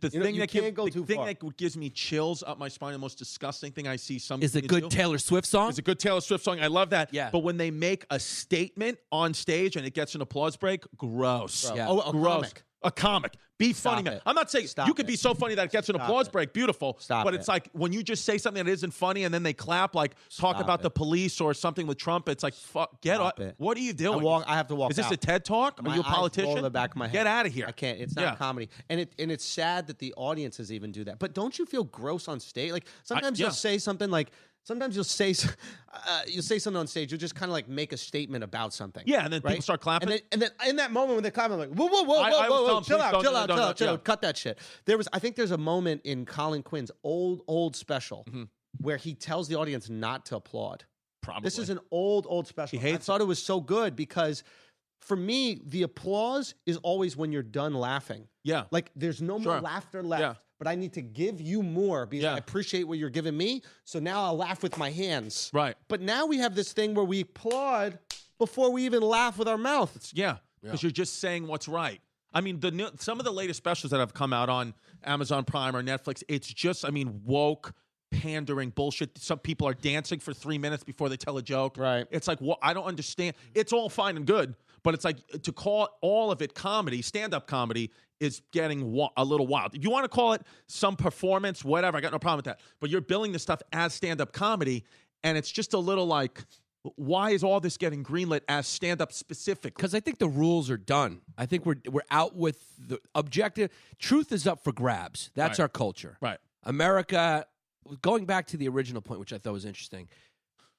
thing that gives me chills up my spine, the most disgusting thing I see is a good Taylor Swift song. It's a good Taylor Swift song. I love that. Yeah. But when they make a statement on stage and it gets an applause break, gross. Yeah. Oh, gross. A comic. Be funny, man. I'm not saying you could be so funny that it gets an applause break. Beautiful. But it's like when you just say something that isn't funny and then they clap, like talk about the police or something with Trump. It's like, fuck, get up. What are you doing? I have to walk out. Is this a TED Talk? Are you a politician? Roll the back of my head. Get out of here. I can't. It's not comedy. And it's sad that the audiences even do that. But don't you feel gross on stage? Like sometimes you'll say something like, sometimes you'll say something on stage. You'll just kind of like make a statement about something. Yeah, and then people start clapping. And then in that moment when they clap, I'm like, whoa, chill out. Cut that shit. I think there's a moment in Colin Quinn's old special where he tells the audience not to applaud. Probably. This is an old special. I thought it was so good because for me, the applause is always when you're done laughing. Yeah. Like there's no more laughter left. Yeah. But I need to give you more because I appreciate what you're giving me. So now I'll laugh with my hands. Right. But now we have this thing where we applaud before we even laugh with our mouth. Because you're just saying what's right. I mean, some of the latest specials that have come out on Amazon Prime or Netflix, it's just, woke, pandering bullshit. Some people are dancing for 3 minutes before they tell a joke. Right. It's like, I don't understand. It's all fine and good, but it's like to call all of it comedy, stand-up comedy, is getting a little wild. If you want to call it some performance, whatever, I got no problem with that. But you're billing this stuff as stand-up comedy, and it's just a little like, why is all this getting greenlit as stand-up specifically? Because I think the rules are done. I think we're out with the objective. Truth is up for grabs. That's our culture. Right. America, going back to the original point, which I thought was interesting,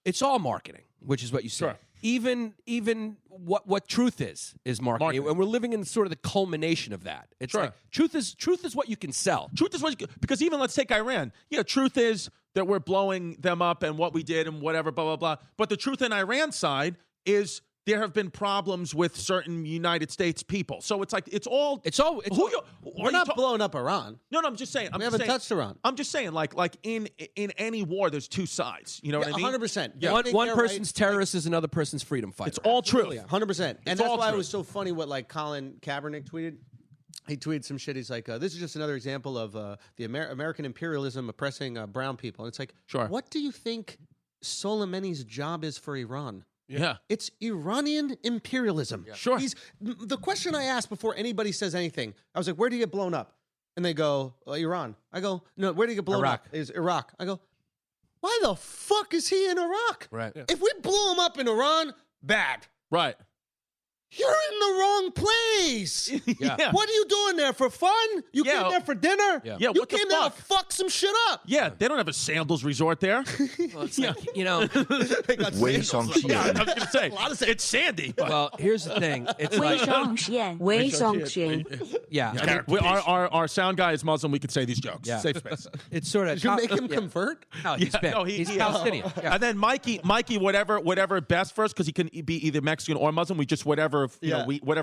it's all marketing, which is what you said. Sure. Even what truth is marketing. And we're living in sort of the culmination of that. It's like truth is what you can sell. Truth is because even let's take Iran. Yeah, truth is that we're blowing them up and what we did and whatever, blah, blah, blah. But the truth in Iran's side is there have been problems with certain United States people. So it's like we're not blowing up Iran. No, I'm just saying. We haven't touched Iran. I'm just saying, like in any war, there's two sides. You know what I mean? 100%. Yeah. One person's terrorist is another person's freedom fighter. It's all true. 100%. And that's why it was so funny what like Colin Kaepernick tweeted. He tweeted some shit. He's like, this is just another example of the American imperialism oppressing brown people. And it's like, what do you think Soleimani's job is for Iran? Yeah. It's Iranian imperialism. Yeah. Sure. The question I asked before anybody says anything, I was like, where do you get blown up? And they go, Iran. I go, no, where do you get blown up? Is Iraq. I go, why the fuck is he in Iraq? Right. Yeah. If we blow him up in Iran, bad. Right. You're in the wrong place. Yeah. What are you doing there for fun? You came there for dinner? Yeah. You came there to fuck some shit up. Yeah, they don't have a sandals resort there. Well, it's like, they got sandals. Yeah, I was going to say, it's sandy. But. Well, here's the thing. It's like, yeah. Our sound guy is Muslim. We could say these jokes. Yeah. Safe space. It's sort of. Did you make him convert? No, he's Palestinian. Yeah. And then Mikey, whatever best for us, because he can be either Mexican or Muslim. We just whatever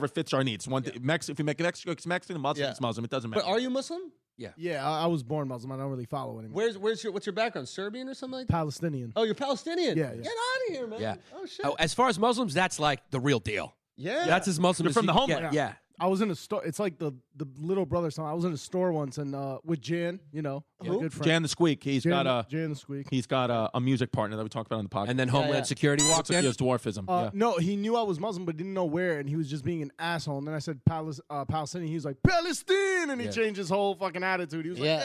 fits our needs. If you make Mexico, it's Mexican. Muslim, it's Muslim. It doesn't matter. But are you Muslim? Yeah. Yeah, I was born Muslim. I don't really follow anymore. What's your background? Serbian or something like that? Palestinian. Oh, you're Palestinian? Yeah. Get out of here, man. Yeah. Oh, shit. Oh, as far as Muslims, that's like the real deal. Yeah. That's as Muslim You're as from you the can homeland. get. Yeah. I was in a store. It's like the little brother song. I was in a store once and with Jan, a good friend. Jan the Squeak. Jan the Squeak. He's got a music partner that we talked about on the podcast. And then Homeland Security walked in. He has dwarfism. No, he knew I was Muslim, but didn't know where, and he was just being an asshole. And then I said Palestinian. He was like, Palestine! And he changed his whole fucking attitude. He was like,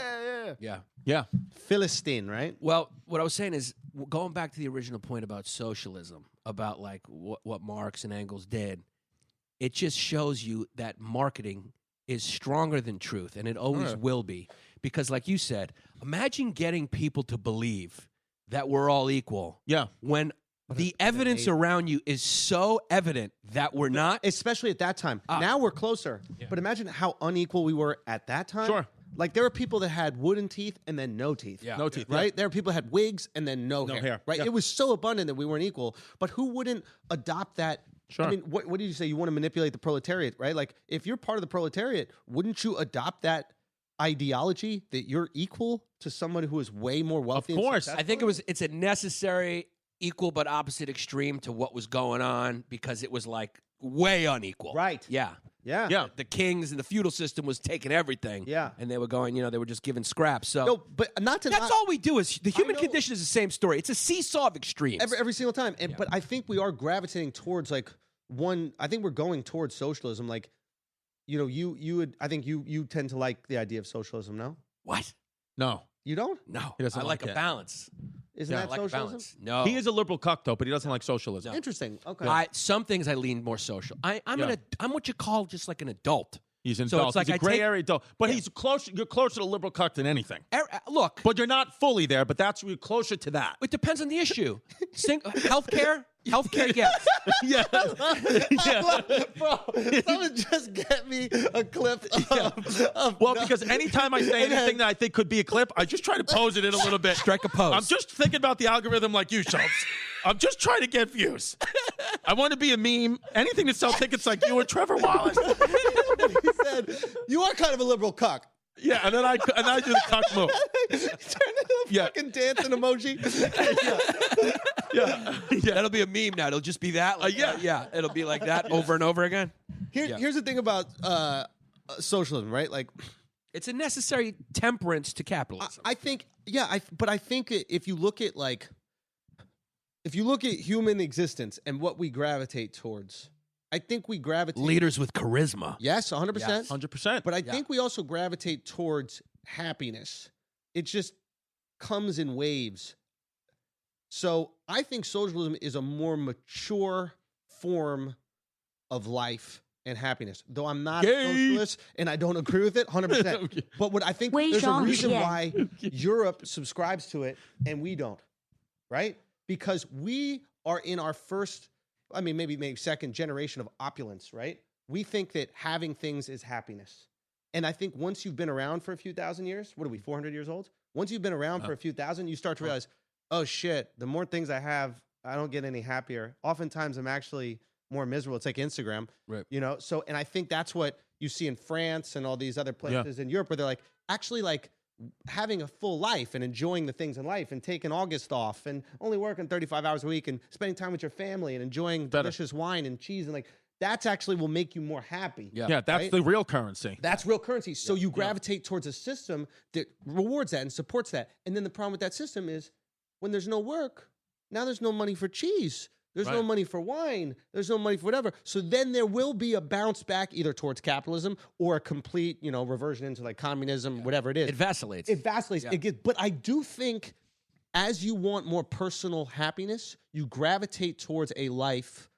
Yeah. Philistine, right? Well, what I was saying is, going back to the original point about socialism, about like what Marx and Engels did, it just shows you that marketing is stronger than truth, and it always will be. Because like you said, imagine getting people to believe that we're all equal. Yeah. When the evidence around you is so evident that we're not. Especially at that time. Now we're closer. Yeah. But imagine how unequal we were at that time. Sure. Like there were people that had wooden teeth and then no teeth. Yeah. No teeth. Right? Yeah. There were people that had wigs and then no hair. Right? Yeah. It was so abundant that we weren't equal. But who wouldn't adopt that Sure. I mean, what did you say? You want to manipulate the proletariat, right? Like, if you're part of the proletariat, wouldn't you adopt that ideology that you're equal to someone who is way more wealthy? Of course. I think it's a necessary, equal but opposite extreme to what was going on because it was like way unequal. Right. Yeah. Yeah. The kings and the feudal system was taking everything. Yeah. And they were going, they were just giving scraps. So No, but that's all we do is the human know. condition is the same story. It's a seesaw of extremes. every single time. But I think we are gravitating towards like I think we're going towards socialism. Like, I think you tend to like the idea of socialism, no? What? No. You don't? No. He doesn't I like like a it. balance. Isn't I that like a socialism? balance. No. He is a liberal cuck, though, but he doesn't like socialism. Interesting. Okay. Some things I lean more social. I'm what you call just like an adult. He's an So adult. it's like He's a I gray take- area adult. But Yeah. he's close. You're closer to liberal cuck than anything. Look, But you're not fully there, but you're closer to that. it depends on the issue. Healthcare, yes. Yeah. Bro, someone just get me a clip of Well, because anytime I say anything that I think could be a clip, I just try to pose it in a little bit. Strike a pose. I'm just thinking about the algorithm like you, Schulz. I'm just trying to get views. I want to be a meme. Anything to sell tickets like you or Trevor Wallace. he said, you are kind of a liberal cuck. Yeah, and then I do the cuck move. Turn into a fucking dancing emoji. Yeah. That'll be a meme now. It'll just be that. Like, yeah. It'll be like that over and over again. Here's the thing about socialism, right? Like, It's a necessary temperance to capitalism. I think, but I think if you look at human existence and what we gravitate towards, I think we gravitate Leaders with charisma. Yes, 100%. Yes. 100%. But I think we also gravitate towards happiness. It just comes in waves. So I think socialism is a more mature form of life and happiness. Though I'm not a socialist and I don't agree with it 100%. But what I think there's a reason why Europe subscribes to it and we don't, right? Because we are in our first, maybe second generation of opulence, right? We think that having things is happiness. And I think once you've been around for a few thousand years, what are we, 400 years old? Once you've been around for a few thousand, you start to realize, oh shit, the more things I have, I don't get any happier. Oftentimes I'm actually more miserable. It's like Instagram, Right. So, and I think that's what you see in France and all these other places in Europe where they're like, actually like having a full life and enjoying the things in life and taking August off and only working 35 hours a week and spending time with your family and enjoying delicious wine and cheese and like, that's actually will make you more happy. Yeah, that's the real currency. That's real currency. So you gravitate towards a system that rewards that and supports that. And then the problem with that system is when there's no work, now there's no money for cheese. There's no money for wine. There's no money for whatever. So then there will be a bounce back either towards capitalism or a complete, reversion into like communism, whatever it is. It vacillates. It vacillates. Yeah. But I do think as you want more personal happiness, you gravitate towards a life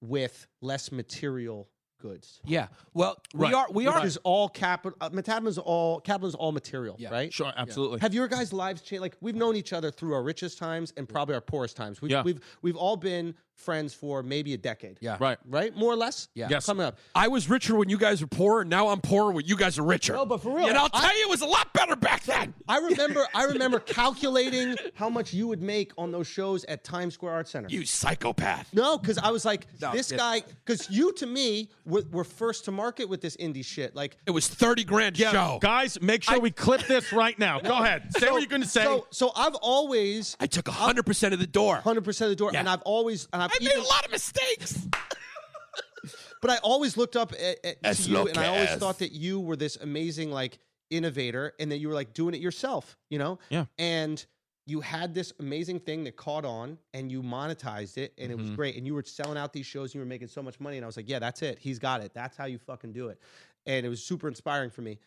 with less material goods. Yeah. Well, we are. Which is all capital. Capitalism is all material, right? Sure, absolutely. Have your guys' lives changed? Like we've known each other through our richest times and probably our poorest times. We've all been friends for maybe a decade. Yeah. Right. More or less. Yeah. Yes. Coming up. I was richer when you guys were poor, and now I'm poorer when you guys are richer. No, but for real, And I'll tell you, it was a lot better back then. I remember calculating how much you would make on those shows at Times Square Arts Center. You psychopath. No, because I was like, No, this it- guy, because you to me were first to market with this indie shit. Like, It was $30,000 Yeah, show. guys, make sure we clip this right now. Go ahead. Say what you're going to say. So I've always I took 100% of the door. 100% of the door, Yeah. and I've always, and I've I made even, a lot of mistakes. but I always looked up to As you, and I always Lucas. thought that you were this amazing like innovator, and that you were like doing it yourself, Yeah. And you had this amazing thing that caught on, and you monetized it, and it was great, and you were selling out these shows, and you were making so much money, and I was like, yeah, that's it, he's got it, that's how you fucking do it, and it was super inspiring for me,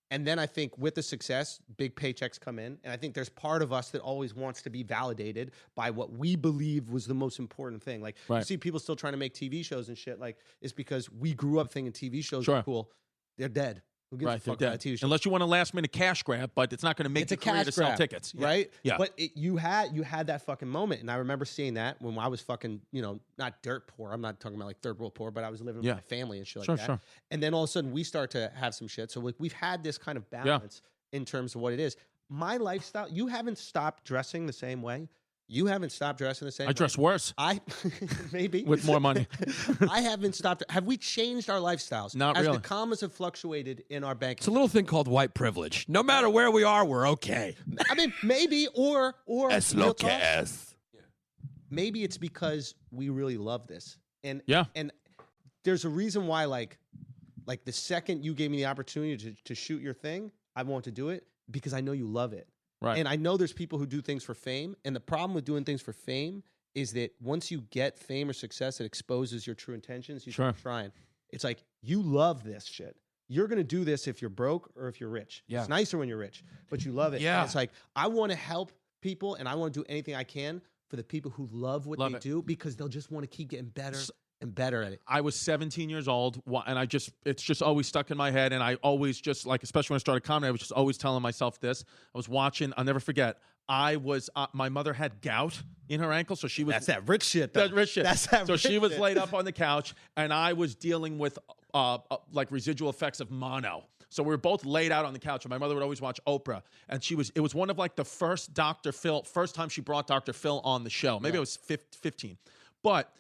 and then I think with the success, big paychecks come in, and I think there's part of us that always wants to be validated by what we believe was the most important thing. Like you see people still trying to make TV shows and shit. Like it's because we grew up thinking TV shows were cool. They're dead. Who gives a fuck about a TV show? Unless you want a last minute cash grab, but it's not going to make It's the a career cash to sell grab, tickets. right? Yeah. But you had that fucking moment, and I remember seeing that when I was fucking, not dirt poor. I'm not talking about like third world poor, but I was living with my family and shit like that. Sure. And then all of a sudden we start to have some shit. So like we've had this kind of balance in terms of what it is. My lifestyle, you haven't stopped dressing the same way. You haven't stopped dressing the same. I dress worse. Maybe with more money. I haven't stopped. Have we changed our lifestyles? Not As really. the commas have fluctuated in our bank. It's a little thing called white privilege. No matter where we are, we're okay. I mean, maybe or Es real lo talk, que es. maybe it's because we really love this. And Yeah. and there's a reason why like the second you gave me the opportunity to shoot your thing, I want to do it because I know you love it. Right. And I know there's people who do things for fame, and the problem with doing things for fame is that once you get fame or success, it exposes your true intentions. You start trying. It's like, you love this shit. You're going to do this if you're broke or if you're rich. Yeah. It's nicer when you're rich, but you love it. Yeah. And it's like, I want to help people, and I want to do anything I can for the people who love what they do, because they'll just want to keep getting better and better at it. I was 17 years old, and it's just always stuck in my head. And I always just like, especially when I started comedy, I was just always telling myself this. I was watching, I'll never forget. My mother had gout in her ankle, so she was. That's that rich shit, though. That rich shit. That's that so rich she was shit. laid up on the couch, and I was dealing with like residual effects of mono. So we were both laid out on the couch, and my mother would always watch Oprah, and it was one of like the first time she brought Dr. Phil on the show. Maybe I was 15, but.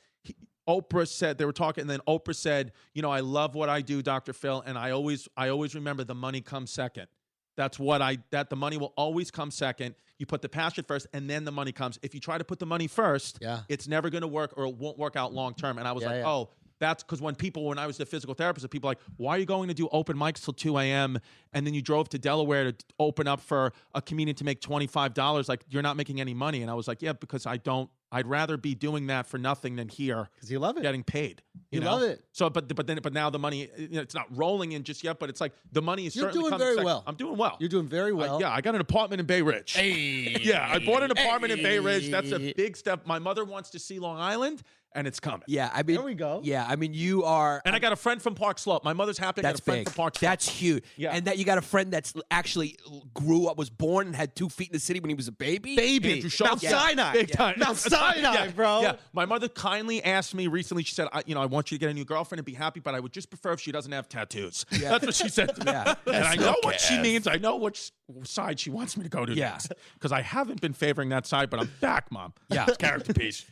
Oprah said, they were talking, and then Oprah said, I love what I do, Dr. Phil, and I always remember the money comes second. That's the money will always come second. You put the passion first, and then the money comes. If you try to put the money first, it's never going to work, or it won't work out long term. And I was oh, that's because when I was the physical therapist, people were like, why are you going to do open mics till 2 a.m. and then you drove to Delaware to open up for a comedian to make $25? Like, you're not making any money. And I was like, yeah, because I'd rather be doing that for nothing than here because you love it, getting paid. You know? love it. So, but now the money, it's not rolling in just yet. But it's like the money is. You're certainly doing coming very well. I'm doing well. You're doing very well. Yeah, I got an apartment in Bay Ridge. Hey. Yeah, I bought an apartment in Bay Ridge. That's a big step. My mother wants to see Long Island, and it's coming. Yeah, I mean, there we go. Yeah, I mean, you are. And I got a friend from Park Slope. My mother's happy. I got That's a friend big. from Park Slope. That's huge. Yeah. And that you got a friend that's actually was born and had 2 feet in the city when he was a baby. Andrew Schulz. Mount Sinai. Big time. Mount Sinai, bro. Yeah. My mother kindly asked me recently, she said, I want you to get a new girlfriend and be happy, but I would just prefer if she doesn't have tattoos. Yeah. That's what she said to me. Yeah. And I know what she means. I know which side she wants me to go to Yeah. next. Because I haven't been favoring that side, but I'm back, Mom. Yeah. It's character piece.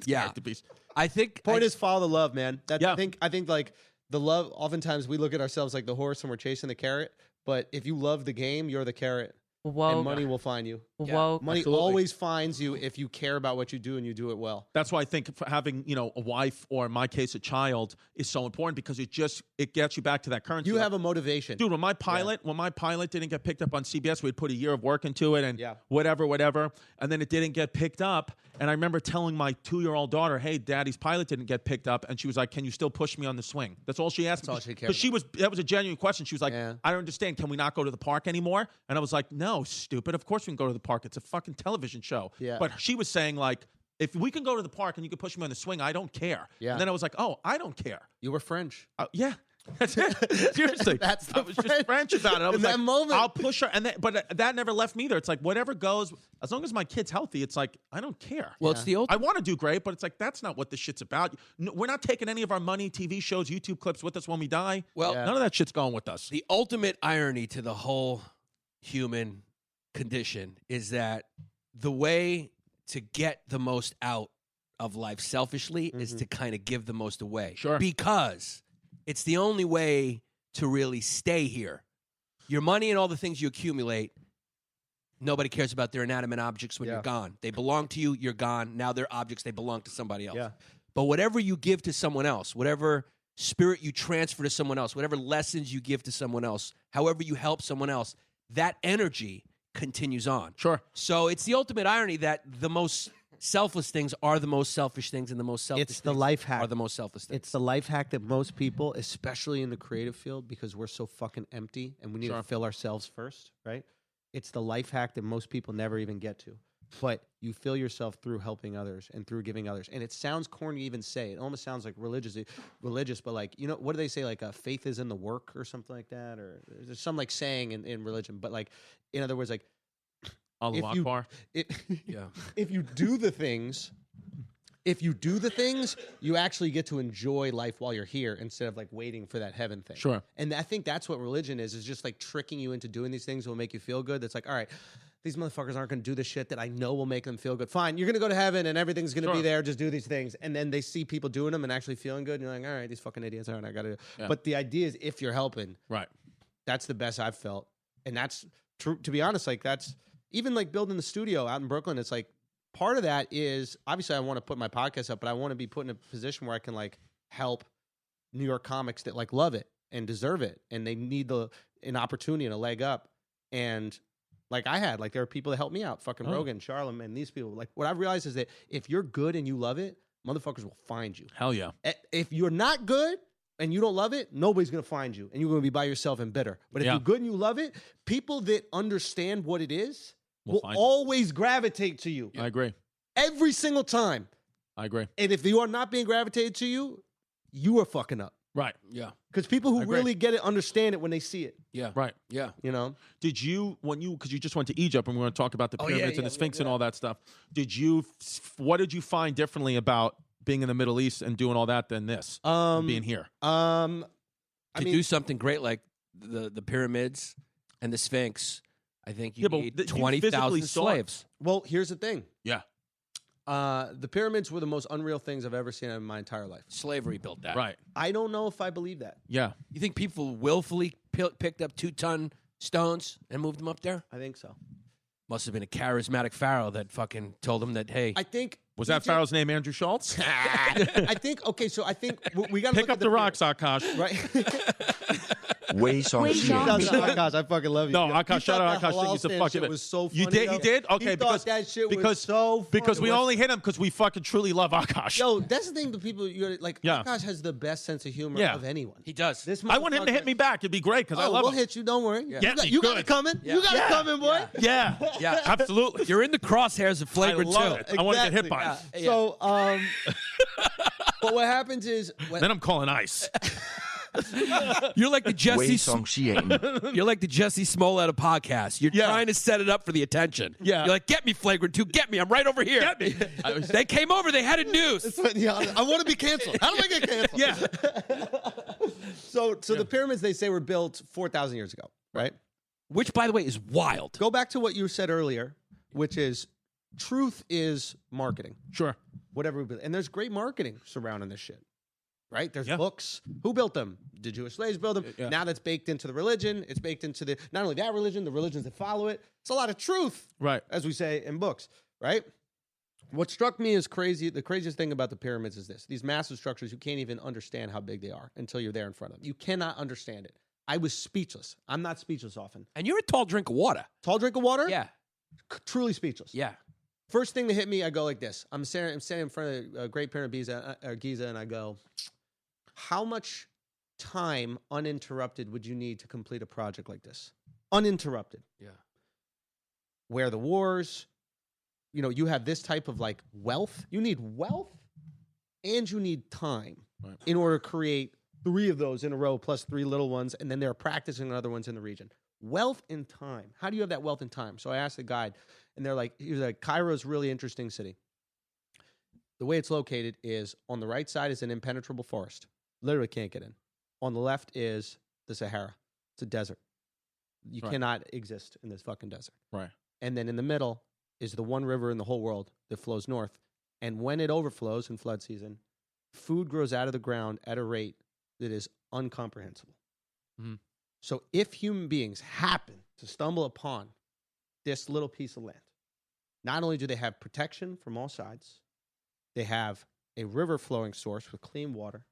Yeah. Character piece. I think Point is, follow the love, man. Yeah. I think like the love. Oftentimes we look at ourselves like the horse and we're chasing the carrot. But if you love the game, you're the carrot. Whoa. And money will find you. Whoa. Money Absolutely. always finds you if you care about what you do and you do it well. That's why I think having, a wife or in my case a child is so important, because it gets you back to that currency. You have a motivation. Dude, when my pilot didn't get picked up on CBS, we'd put a year of work into it and Yeah. whatever, and then it didn't get picked up. And I remember telling my 2-year-old daughter, "Hey, Daddy's pilot didn't get picked up," and she was like, "Can you still push me on the swing?" That's all she asked me. all she cared Because that was a genuine question. She was like, Yeah. "I don't understand. Can we not go to the park anymore?" And I was like, "No, stupid. Of course we can go to the park. It's a fucking television show." Yeah. But she was saying like, if we can go to the park and you can push me on the swing, I don't care. Yeah. And then I was like, oh, I don't care. You were French. Yeah. That's it. Seriously. That's the I was just French about it. I was In like, that moment. I'll push her. But that never left me either. It's like, whatever goes, as long as my kid's healthy, it's like, I don't care. Well, it's the I want to do great, but it's like, that's not what this shit's about. No, we're not taking any of our money, TV shows, YouTube clips with us when we die. Well, none of that shit's going with us. The ultimate irony to the whole human condition is that the way to get the most out of life selfishly is to kind of give the most away. Sure. Because it's the only way to really stay here. Your money and all the things you accumulate, nobody cares about their inanimate objects when you're gone. They belong to you, you're gone. Now they're objects, they belong to somebody else. Yeah. But whatever you give to someone else, whatever spirit you transfer to someone else, whatever lessons you give to someone else, however you help someone else, that energy continues on. Sure. So it's the ultimate irony that the most selfless things are the most selfish things, and the most selfish It's the things life hack. are the most selfless things. It's the life hack that most people, especially in the creative field, because we're so fucking empty and we need to fill ourselves first, right? It's the life hack that most people never even get to. But you fill yourself through helping others and through giving others. And it sounds corny to even say. It almost sounds like religious, but like, what do they say? Like faith is in the work or something like that? Or there's some like saying in religion. But like, in other words, like, Allah Akbar. if you do the things, you actually get to enjoy life while you're here instead of like waiting for that heaven thing. Sure. And I think that's what religion is just like tricking you into doing these things that will make you feel good. That's like, all right, these motherfuckers aren't going to do the shit that I know will make them feel good. Fine, you're going to go to heaven and everything's going to be there. Just do these things. And then they see people doing them and actually feeling good. And you're like, all right, these fucking idiots. All right, I got to. Yeah. But the idea is if you're helping, right, that's the best I've felt. And that's true. To be honest, like that's even like building the studio out in Brooklyn. It's like part of that is obviously I want to put my podcast up, but I want to be put in a position where I can like help New York comics that like love it and deserve it. And they need an opportunity and a leg up. And like I had, like there are people that help me out, fucking Rogan, Charlamagne, these people. Like what I've realized is that if you're good and you love it, motherfuckers will find you. Hell yeah. If you're not good and you don't love it, nobody's going to find you and you're going to be by yourself and bitter. But if you're good and you love it, people that understand what it is will always gravitate to you. I agree. Every single time. I agree. And if you are not being gravitated to you, you are fucking up. Right. Yeah. Because people who really get it understand it when they see it. Yeah. Right. Yeah. You know? Did you, because you just went to Egypt and we're going to talk about the pyramids and the Sphinx and all that stuff. What did you find differently about being in the Middle East and doing all that than this? Being here? To do something great like the pyramids and the Sphinx, I think you need 20,000 slaves. Well, here's the thing. Yeah. The pyramids were the most unreal things I've ever seen in my entire life. Slavery built that. Right. I don't know if I believe that. Yeah. You think people willfully picked up 2-ton stones and moved them up there? I think so. Must have been a charismatic pharaoh that fucking told them that, hey. I think. Was that pharaoh's name Andrew Schulz? I think we got to pick up the rocks, Akash. Right. Akash, I fucking love you. No, Akash, shout out Akash. He's a fucking. It was so funny. You did? He did? Okay, he because that shit was so funny. Because we only hit him because we fucking truly love Akash. Yo, that's the thing. The people Akash has the best sense of humor of anyone. He does. I want him to hit me back. It'd be great because I love him. We'll hit you. Don't worry. Yeah. You got it coming. You got it coming, boy. Yeah. Yeah. Absolutely. You're in the crosshairs of Flagrant 2. I want to get hit by it. So, but what happens is then I'm calling ice. You're like the Jesse. You're like the Jesse Smollett of podcasts. You're trying to set it up for the attention. Yeah. You're like, get me, Flagrant 2. Get me. I'm right over here. Get me. They came over. They had a noose. I want to be canceled. How do I get canceled? Yeah. So the pyramids they say were built 4,000 years ago, right? Which, by the way, is wild. Go back to what you said earlier, which is truth is marketing. Sure. Whatever. And there's great marketing surrounding this shit. Right? There's books. Who built them? Did Jewish slaves build them? Yeah. Now that's baked into the religion. It's baked into not only that religion, the religions that follow it. It's a lot of truth, right? As we say in books, right? What struck me as crazy, the craziest thing about the pyramids is this. These massive structures, you can't even understand how big they are until you're there in front of them. You cannot understand it. I was speechless. I'm not speechless often. And you're a tall drink of water. Tall drink of water? Yeah. Truly speechless. Yeah. First thing that hit me, I go like this. I'm standing in front of Great Pyramid Giza, and I go, how much time uninterrupted would you need to complete a project like this? Uninterrupted. Yeah. Where the wars, you have this type of like wealth. You need wealth and you need time in order to create 3 of those in a row plus 3 little ones. And then they're practicing other ones in the region. Wealth and time. How do you have that wealth and time? So I asked the guide and he was like, Cairo's a really interesting city. The way it's located is on the right side is an impenetrable forest. Literally can't get in. On the left is the Sahara. It's a desert. You cannot exist in this fucking desert. Right. And then in the middle is the one river in the whole world that flows north. And when it overflows in flood season, food grows out of the ground at a rate that is incomprehensible. Mm-hmm. So if human beings happen to stumble upon this little piece of land, not only do they have protection from all sides, they have a river flowing source with clean water,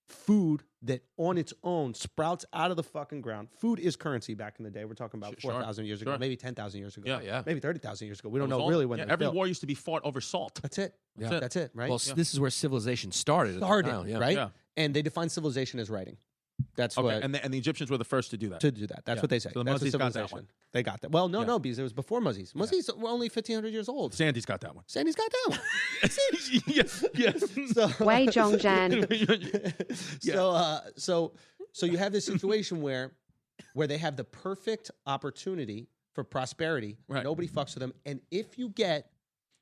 food that on its own sprouts out of the fucking ground. Food is currency back in the day. We're talking about 4,000 years ago, maybe 10,000 years ago. Yeah. Maybe 30,000 years ago. We don't know really when every war used to be fought over salt. That's it. Yeah. That's it, right? Well, this is where civilization started. Right? Yeah. And they define civilization as writing. That's okay. what. And the Egyptians were the first to do that. That's what they say. So the That's Muzzies got civilization. that one. They got that. Well, no, because it was before Muzzies. Muzzies were only 1,500 years old. Sandy's got that one. Sandy's got that one. yes. Wei Zhongzhen. So you have this situation where they have the perfect opportunity for prosperity. Right. Nobody fucks with them. And if you get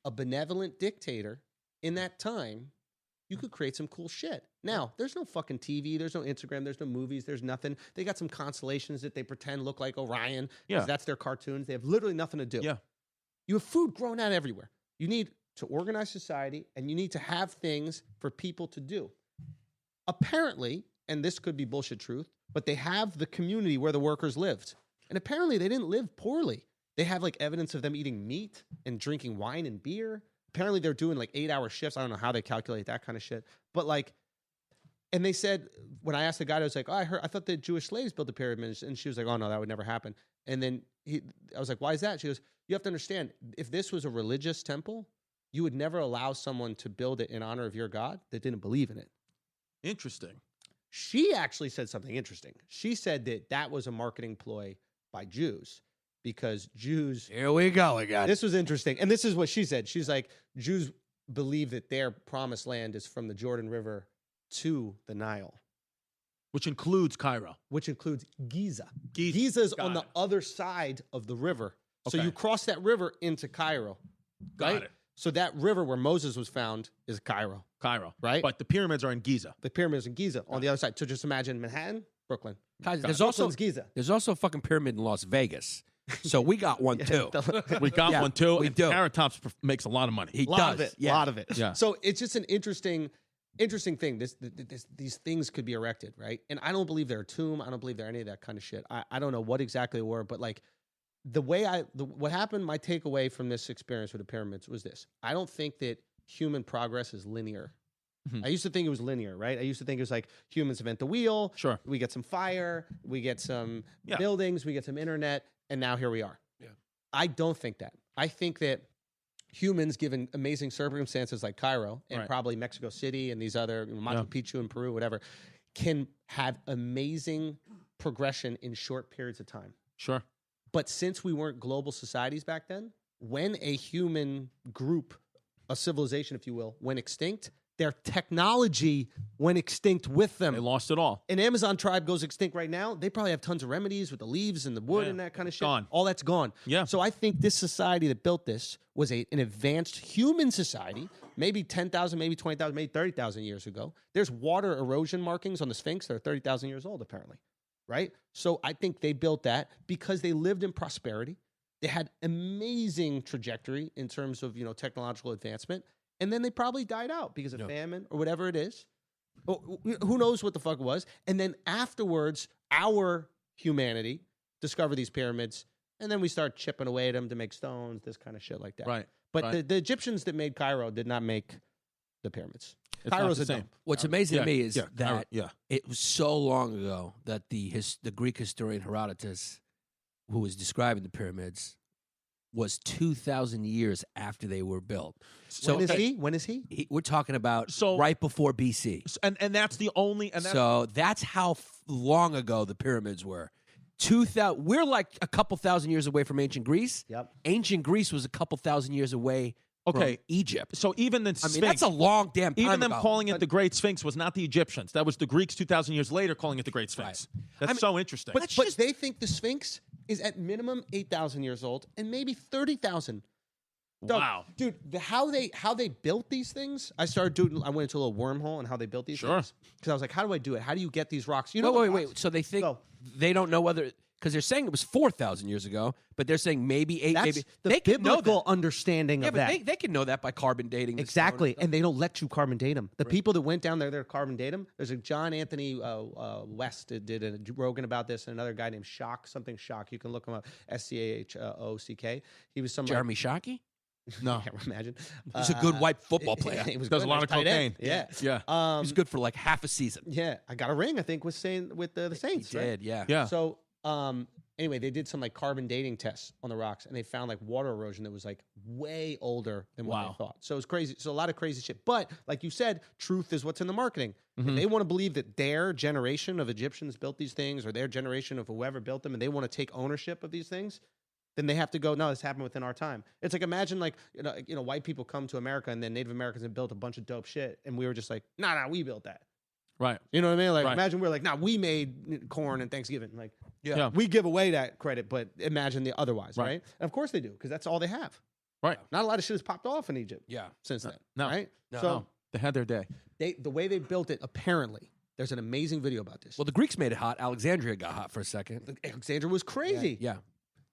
a benevolent dictator in that time, you could create some cool shit. Now, there's no fucking TV, there's no Instagram, there's no movies, there's nothing. They got some constellations that they pretend look like Orion, because that's their cartoons. They have literally nothing to do. Yeah. You have food growing out everywhere. You need to organize society, and you need to have things for people to do. Apparently, and this could be bullshit truth, but they have the community where the workers lived. And apparently they didn't live poorly. They have like evidence of them eating meat and drinking wine and beer. Apparently they're doing like 8-hour shifts. I don't know how they calculate that kind of shit. But like, and they said, when I asked the guy, I was like, I thought the Jewish slaves built the pyramids. And she was like, oh no, that would never happen. And then I was like, why is that? She goes, you have to understand, if this was a religious temple, you would never allow someone to build it in honor of your God that didn't believe in it. Interesting. She actually said something interesting. She said that was a marketing ploy by Jews, because Jews... Here we go again. This was interesting. And this is what she said. She's like, Jews believe that their promised land is from the Jordan River to the Nile. Which includes Cairo. Which includes Giza. Giza. Giza's on the other side of the river. So you cross that river into Cairo. Got it. So that river where Moses was found is Cairo. Right? But the pyramids are in Giza. The pyramids in Giza on the other side. So just imagine Manhattan, Brooklyn. Guys, Brooklyn's Giza. There's also a fucking pyramid in Las Vegas. So we got one too. We got one too. We and do. Carrot Tops makes a lot of money. He A lot does. of it. A lot of it. Yeah. So it's just an interesting thing. These things could be erected, right? And I don't believe they're a tomb. I don't believe they're any of that kind of shit. I don't know what exactly they were, but like what happened, my takeaway from this experience with the pyramids was this. I don't think that human progress is linear. I used to think it was linear, right? I used to think it was like humans invent the wheel. Sure. We get some fire, we get some buildings, we get some internet, and now here we are. Yeah. I don't think that. I think that humans, given amazing circumstances like Cairo and probably Mexico City and these other Machu Picchu in Peru, whatever, can have amazing progression in short periods of time. Sure. But since we weren't global societies back then, when a human group, a civilization, if you will, went extinct, their technology went extinct with them. They lost it all. An Amazon tribe goes extinct right now. They probably have tons of remedies with the leaves and the wood and that kind of shit. Gone. All that's gone. Yeah. So I think this society that built this was an advanced human society, maybe 10,000, maybe 20,000, maybe 30,000 years ago. There's water erosion markings on the Sphinx that are 30,000 years old, apparently. Right? So I think they built that because they lived in prosperity. They had amazing trajectory in terms of, technological advancement. And then they probably died out because of famine or whatever it is. Who knows what the fuck it was. And then afterwards, our humanity discovered these pyramids. And then we start chipping away at them to make stones, this kind of shit like that. Right. But the Egyptians that made Cairo did not make the pyramids. It's Cairo's not a the same. dump. What's amazing to me is Cairo, that it was so long ago that the Greek historian Herodotus, who was describing the pyramids, was 2,000 years after they were built. So When is he? We're talking about right before BC. And that's the only. And so that's how long ago the pyramids were. 2,000. We're like a couple thousand years away from ancient Greece. Yep. Ancient Greece was a couple thousand years away. From Egypt. So even the Sphinx, that's a long damn time even them ago. calling it the Great Sphinx was not the Egyptians. That was the Greeks 2,000 years later calling it the Great Sphinx. That's so interesting. But they think the Sphinx is at minimum 8,000 years old and maybe 30,000. Wow, dude, how they built these things? I went into a little wormhole on how they built these things because I was like, how do I do it? How do you get these rocks? Wait. So they think they don't know whether. Because they're saying it was 4,000 years ago, but they're saying maybe 8. That's maybe the they biblical understanding of that. They can know that by carbon dating. Exactly, and they don't let you carbon date them. The people that went down there to carbon date them. There's a John Anthony West did a Rogan about this, and another guy named Schock. You can look him up. Schock. He was some Jeremy Shockey. No, I can't imagine. He's a good white football player. He does a lot of cocaine. Yeah. He's good for like half a season. Yeah, I got a ring. I think with the Saints. He did. Right? Yeah. So. Anyway, they did some like carbon dating tests on the rocks, and they found like water erosion that was like way older than what they thought. So it was crazy. So a lot of crazy shit. But like you said, truth is what's in the marketing. If they want to believe that their generation of Egyptians built these things, or their generation of whoever built them, and they want to take ownership of these things, then they have to go, no, this happened within our time. It's like, imagine like, white people come to America and then Native Americans have built a bunch of dope shit, and we were just like, nah, we built that. Right. You know what I mean? Like, imagine we're like, we made corn and Thanksgiving. Like, we give away that credit, but imagine the otherwise, right? And of course they do, because that's all they have. Right. Not a lot of shit has popped off in Egypt. Yeah. Since then. No. Right? No. So They had their day. The way they built it, apparently, there's an amazing video about this. Well, the Greeks made it hot. Alexandria got hot for a second. Alexandria was crazy. Yeah.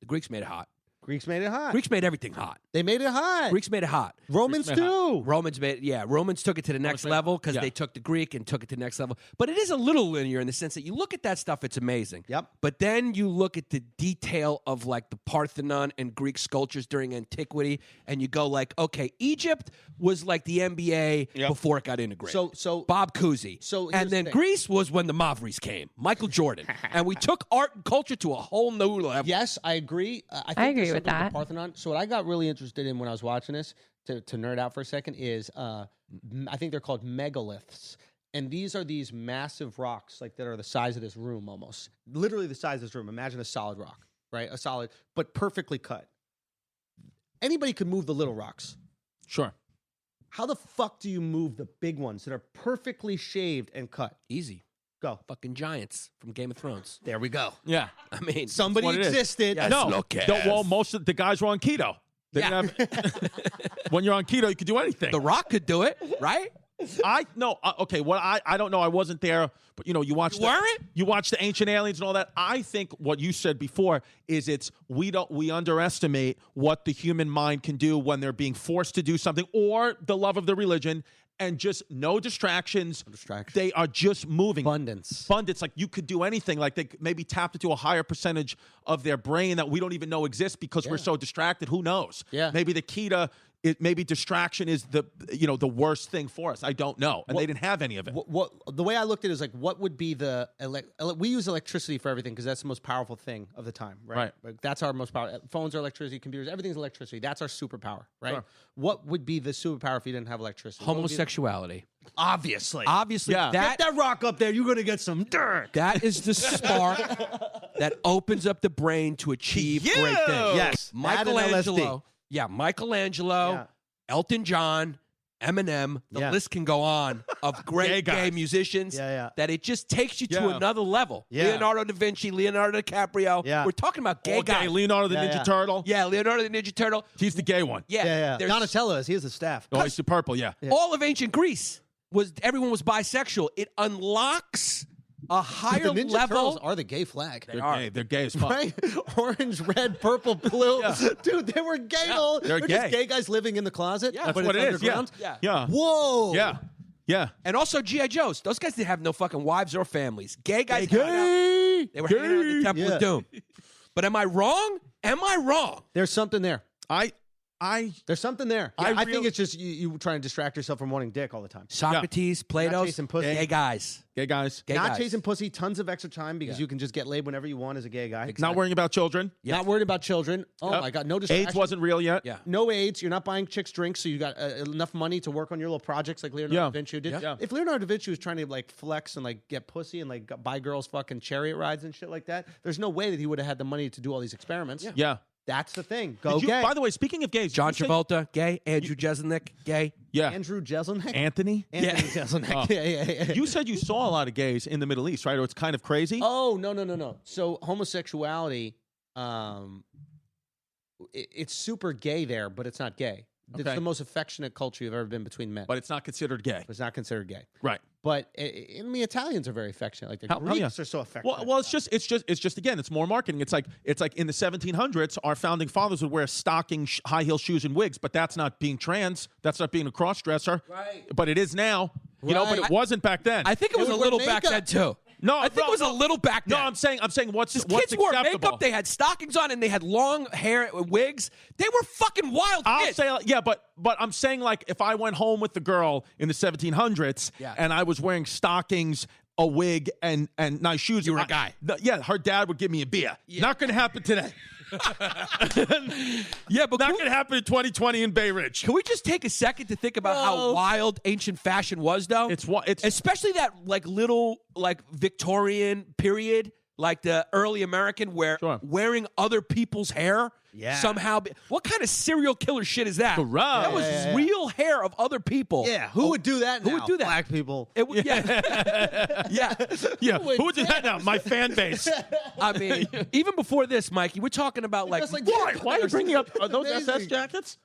The Greeks made it hot. Greeks made it hot. Greeks made everything hot. They made it hot. Greeks made it hot. Romans Greeks made it too. Romans took it to the next level because Yeah. they took the Greek and took it to the next level. But it is a little linear in the sense that you look at that stuff, it's amazing. Yep. But then you look at the detail of like the Parthenon and Greek sculptures during antiquity, and you go like, okay, Egypt was like the NBA before it got integrated. So Bob Cousy. So here's and then the thing. Greece was when the Mavris came, Michael Jordan, and we took art and culture to a whole new level. yes, I agree. I think I agree there's with something that. the Parthenon. So what I got really interested in when I was watching this, to nerd out for a second, is I think they're called megaliths. And these are these massive rocks, like that are the size of this room almost. Literally the size of this room. Imagine a solid rock, right? A solid, but perfectly cut. Anybody could move the little rocks. Sure. How the fuck do you move the big ones that are perfectly shaved and cut? Easy. Go. Fucking giants from Game of Thrones. There we go. Yeah. I mean, Somebody what it is. existed. Yes. No. Look at Well, us. most of the guys were on keto. They didn't have, when you're on keto, you can do anything. The Rock could do it, right? Okay. What I don't know. I wasn't there, but you watch. You weren't? You watch the Ancient Aliens and all that. I think what you said before is we underestimate what the human mind can do when they're being forced to do something, or the love of the religion, and just no distractions. They are just moving. Abundance. Like you could do anything. Like they maybe tapped into a higher percentage of their brain that we don't even know exists because we're so distracted. Who knows? Yeah. Maybe the key to maybe distraction is the worst thing for us. I don't know, and they didn't have any of it. What the way I looked at it is like, what would be the we use electricity for everything because that's the most powerful thing of the time, right? Like, that's our most powerful. Phones are electricity, computers, everything's electricity. That's our superpower, right? Sure. What would be the superpower if you didn't have electricity? What would be Homosexuality. obviously, Yeah. get that rock up there. You're gonna get some dirt. That is the spark that opens up the brain to achieve great things. Yes, that and LSD. Michelangelo. Yeah, Michelangelo, Yeah. Elton John, Eminem. The Yeah. list can go on of great guys. gay musicians. Yeah. That it just takes you to Yeah. another level. Yeah. Leonardo da Vinci, Leonardo DiCaprio. Yeah. We're talking about gay All guys. gay. Leonardo the Yeah, Ninja yeah. Turtle. Yeah, Leonardo the Ninja Turtle. He's the gay one. Yeah, there's- Donatello is. He has the staff. Oh, he's the purple. Yeah. all of ancient Greece everyone was bisexual. It unlocks a higher The Ninja level. Turtles are the gay flag. They're gay. They're gay as fuck. Right? Orange, red, purple, blue. Dude, they were gay. They're just gay. gay guys living in the closet. Yeah, That's but what it's it is. Yeah. underground. Yeah. Yeah. Whoa. Yeah. Yeah. And also G.I. Joes. Those guys didn't have no fucking wives or families. Gay guys. Gay. hung out. They were hanging out in the Temple Yeah. of Doom. But am I wrong? Am I wrong? There's something there. I There's something there. I I think really- it's just you trying to distract yourself from wanting dick all the time. Socrates, Plato, chasing pussy. gay guys. gay guys. Gay Not guys. chasing pussy, tons of extra time because you can just get laid whenever you want as a gay guy. Not worrying about children. Not worried about children. Oh Yep. my God, no distraction. AIDS wasn't real yet. Yeah. No AIDS. You're not buying chicks drinks, so you got enough money to work on your little projects like Leonardo Yeah. da Vinci did. Yeah. If Leonardo da Vinci was trying to like flex and like get pussy and like buy girls fucking chariot rides and shit like that, there's no way that he would have had the money to do all these experiments. Yeah. That's the thing. Go Did you- gay. By the way, speaking of gays, John you said- Travolta, gay. Andrew Jeselnik, gay. Yeah. Andrew Jeselnik. Anthony. Anthony Jeselnik. Oh. Yeah. You said you saw a lot of gays in the Middle East, right? Or it's kind of crazy. Oh no. So homosexuality, it's super gay there, but it's not gay. It's Okay. the most affectionate culture you've ever been between men. But it's not considered gay. It's not considered gay. Right. But Italians are very affectionate. Like the Hell yeah. Greeks are so affectionate. Well, it's just again, it's more marketing. It's like in the 1700s, our founding fathers would wear stocking, high heel shoes, and wigs, but that's not being trans. That's not being a cross dresser. Right. But it is now. You know, but Right. it wasn't back then. I think it was They a would wear little back then makeup. too. No, I think it was a little back then. No, I'm saying what's These what's kids wore acceptable. makeup. They had stockings on and they had long hair, wigs. They were fucking wild I'll kids. say, yeah, but I'm saying, like, if I went home with the girl in the 1700s Yeah. and I was wearing stockings, a wig, and nice shoes, You were a guy. Yeah, her dad would give me a beer. Not going to happen today. Yeah, but Not can, going to happen in 2020 in Bay Ridge. can we just take a second to think about how wild ancient fashion was, though? It's especially that like little like Victorian period, like the early American, where Sure. wearing other people's hair somehow. What kind of serial killer shit is that? Correct. That was real hair of other people. yeah, who would do that now? Who would do that? Black people. It would, yeah. Yeah. Yeah, who would do that now? My fan base. I mean, even before this, Mikey, we're talking about like, Just like Why are you bringing up? Are those Amazing. SS jackets?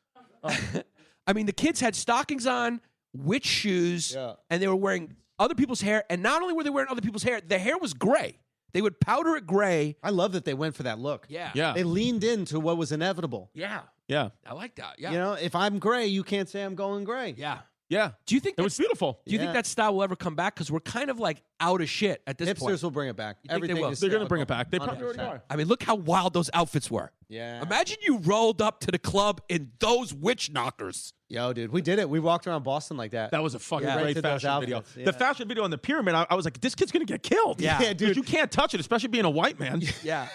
I mean, the kids had stockings on, witch shoes, Yeah. and they were wearing other people's hair. And not only were they wearing other people's hair, the hair was gray. They would powder it gray. I love that they went for that look. Yeah. Yeah. They leaned into what was inevitable. Yeah. Yeah. I like that. Yeah. You know, if I'm gray, you can't say I'm going gray. Yeah. Yeah. Do you think It was beautiful. Do you think Yeah. that style will ever come back? Because we're kind of like out of shit at this Hipsters point. will bring it back. You think they Everything will? is They're going to bring it cyclical. back. They probably already 100%. are. I mean, look how wild those outfits were. Yeah. Imagine you rolled up to the club in those witch knockers. Yo, dude, we did it. We walked around Boston like that. That was a fucking Yeah. Right great to those fashion video. outfits, yeah. The fashion video on the pyramid, I was like, this kid's going to get killed. Yeah. Yeah, dude. Because you can't touch it, especially being a white man. Yeah.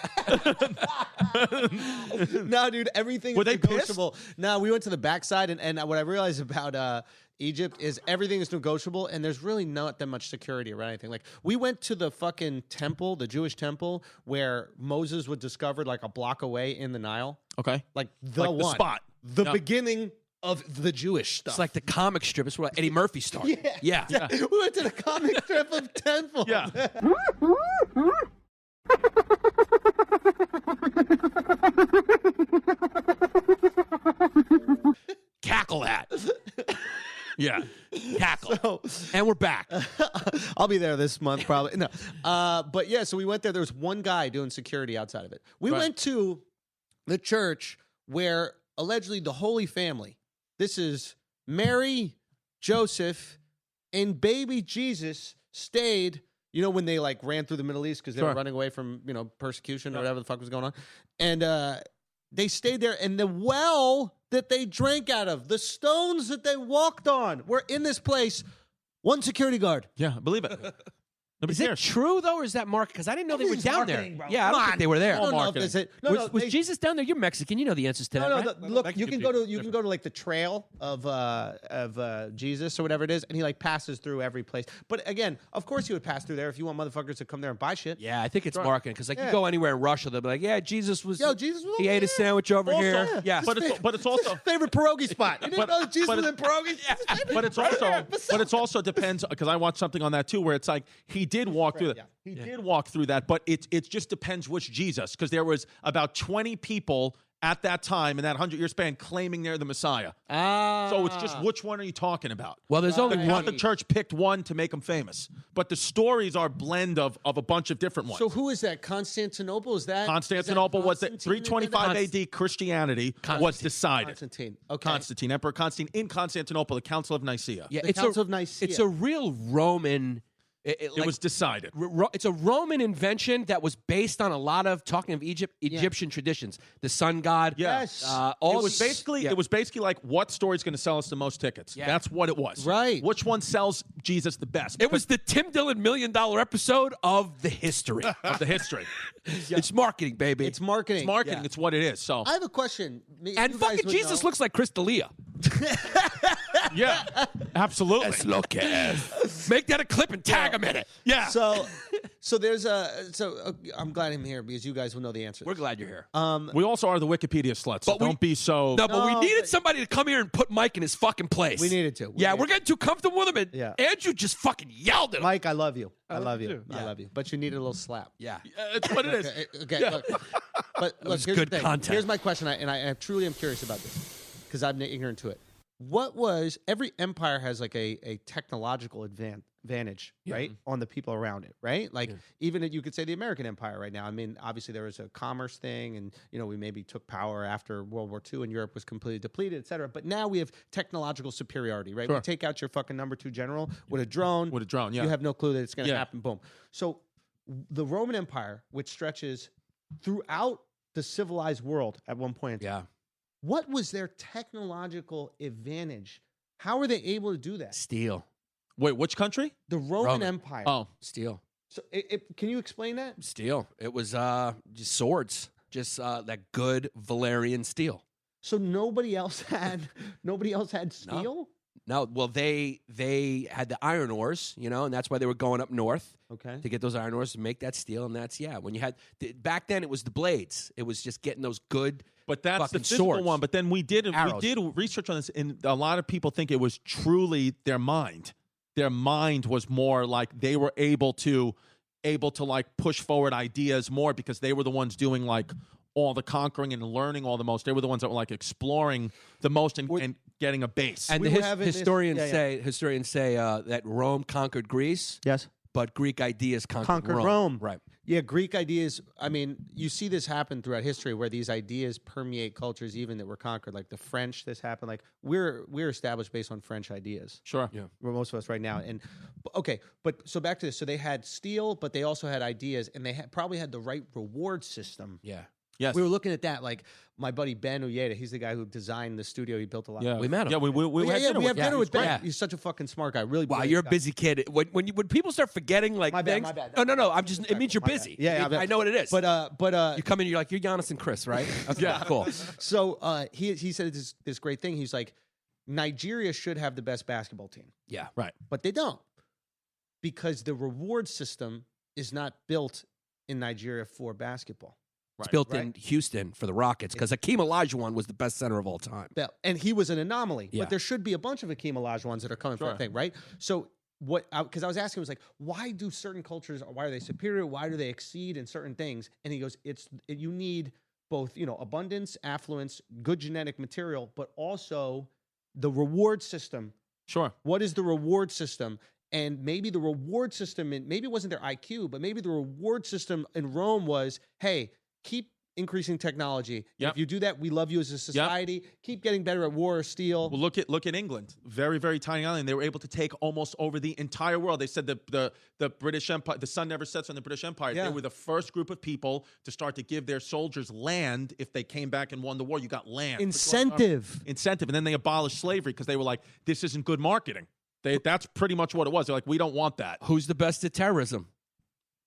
No, dude, everything Were is they pissed? negotiable. No, we went to the backside, and what I realized about Egypt is everything is negotiable, and there's really not that much security or anything. Like, we went to the fucking temple, the Jewish temple, where Moses was discovered like a block away in the Nile. Okay. Like the Like one. the spot. The Yeah. beginning of the Jewish stuff. It's like the comic strip. It's where Eddie Murphy started. Yeah. We went to the comic strip of temple. Yeah. Cackle that. Yeah. Cackle. And we're back. I'll be there this month probably. No. But yeah, so we went there. There was one guy doing security outside of it. We Right. went to the church where allegedly the Holy Family, this is Mary, Joseph, and baby Jesus stayed, you know, when they like ran through the Middle East because they were Sure. running away from, you know, persecution or whatever the fuck was going on. And they stayed there, and the well that they drank out of, the stones that they walked on were in this place. One security guard. Yeah, I believe it. Nobody Is it cares. true, though, or is that market? Because I didn't know they were Everything's down marketing, there. bro. Yeah, I Come don't on. think they were there. I don't know if marketing. this is- no, no, was they- Jesus down there? You're Mexican. You know the answers to that, No, right? look, That you could can be go to different. like the trail of Jesus or whatever it is, and he like passes through every place. But again, of course, he would pass through there if you want motherfuckers to come there and buy shit. Yeah, I think it's marketing. Because like Yeah. you go anywhere in Russia, they'll be like, "Yeah, Jesus was. Yo, Jesus was He over ate a here." sandwich over Also, here." Yeah, but it's also Favorite pierogi spot. You didn't know Jesus was in pierogies? but it's also depends because I watched something on that too where it's like he did walk through that. yeah. He did walk through that, but it just depends which Jesus because there was about 20 people at that time in that 100-year span claiming they're the Messiah. So it's just which one are you talking about? Well, there's only Not one. the church picked one to make them famous, but the stories are a blend of a bunch of different ones. So who is that? Constantinople? Is that Constantinople was at Constantine? 325 AD. Christianity was decided. Constantine. Okay. Constantine, Emperor Constantine in Constantinople, the Council of Nicaea. Yeah, The Council of Nicaea. It's a real Roman. It was decided. It's a Roman invention that was based on a lot of talking of Egyptian traditions. The sun god. Yes. All It was basically like what story's going to sell us the most tickets. Yeah. That's what it was. Right. Which one sells Jesus the best? It was the Tim Dillon $1 Million episode of the history. of the history. It's marketing, baby. It's marketing. It's marketing. Yeah. It's what it is. So I have a question. and You guys fucking would Jesus know. looks like Chris D'Elia. yeah, absolutely. Look at Make that a clip and tag him in it. Yeah. So there's I'm glad I'm here because you guys will know the answer. We're glad you're here. We also are the Wikipedia sluts. So But we- don't be so. No, but we No, needed but- somebody to come here and put Mike in his fucking place. We needed to. We're getting too comfortable with him. And Yeah. Andrew just fucking yelled at him. Mike, I love you. I love you. too. I love you. But you needed a little slap. Yeah. It's what it is. Okay. Look. But look, was here's good the thing. content. Here's my question, and I truly am curious about this because I'm ignorant to it. What was every empire has like a technological advantage, right, on the people around it, right? Like even you could say the American Empire right now. I mean, obviously there was a commerce thing, and you know we maybe took power after World War II, and Europe was completely depleted, et cetera. But now we have technological superiority, right? Sure. We take out your fucking number 2 general with a drone. With a drone, yeah. You have no clue that it's going to Yeah. happen. Boom. So the Roman Empire, which stretches throughout the civilized world at one point in time, Yeah. what was their technological advantage? How were they able to do that? Steel. Wait, which country? The Roman Empire. Oh, Steel. So can you explain that? Steel. It was just swords. Just that good Valerian steel. So nobody else had steel? No, well, they had the iron ores, you know, and that's why they were going up north Okay. to get those iron ores to make that steel. And that's, when you had, back then it was the blades. It was just getting those good but that's the fucking physical swords. one. But then we did Arrows. research on this, and a lot of people think it was truly their mind. Their mind was more like they were able to like push forward ideas more because they were the ones doing like all the conquering and learning all the most. They were the ones that were like exploring the most and getting a base. And historians say that Rome conquered Greece. Yes. But Greek ideas conquered Rome. Right. Yeah, Greek ideas. I mean, you see this happen throughout history where these ideas permeate cultures even that were conquered. Like the French, this happened. Like we're established based on French ideas. Sure. Yeah. We're most of us right now. And okay, but so back to this. So they had steel, but they also had ideas, and they probably had the right reward system. Yeah. Yes. We were looking at that. Like my buddy Ben Uyeda, he's the guy who designed the studio. He built a lot. Yeah, we met him. Yeah, we had dinner with dinner with Ben. Yeah. He's such a fucking smart guy. Really. Wow, brilliant you're a guy. busy kid. When people start forgetting like My bad, things, my bad. No. It means you're busy. Yeah, I know what it is. But you come in, you're like, you're Giannis and Chris, right? Okay, cool. So he said this great thing. He's like, Nigeria should have the best basketball team. Yeah. Right. But they don't, because the reward system is not built in Nigeria for basketball. It's built in Houston for the Rockets because Hakeem Olajuwon was the best center of all time. And he was an anomaly. Yeah. But there should be a bunch of Hakeem Olajuwons that are coming for that thing, right? So because I was asking him, was like, why do certain cultures, why are they superior? Why do they exceed in certain things? And he goes, you need both, abundance, affluence, good genetic material, but also the reward system. Sure. What is the reward system? And maybe the reward system, maybe it wasn't their IQ, but maybe the reward system in Rome was, hey, keep increasing technology. Yep. If you do that, we love you as a society. Keep getting better at war or steel. Well, look at England. Very, very tiny island. They were able to take almost over the entire world. They said the British Empire, the sun never sets on the British Empire. Yeah. They were the first group of people to start to give their soldiers land. If they came back and won the war, you got land. Incentive. And then they abolished slavery because they were like, this isn't good marketing. That's pretty much what it was. They're like, we don't want that. Who's the best at terrorism?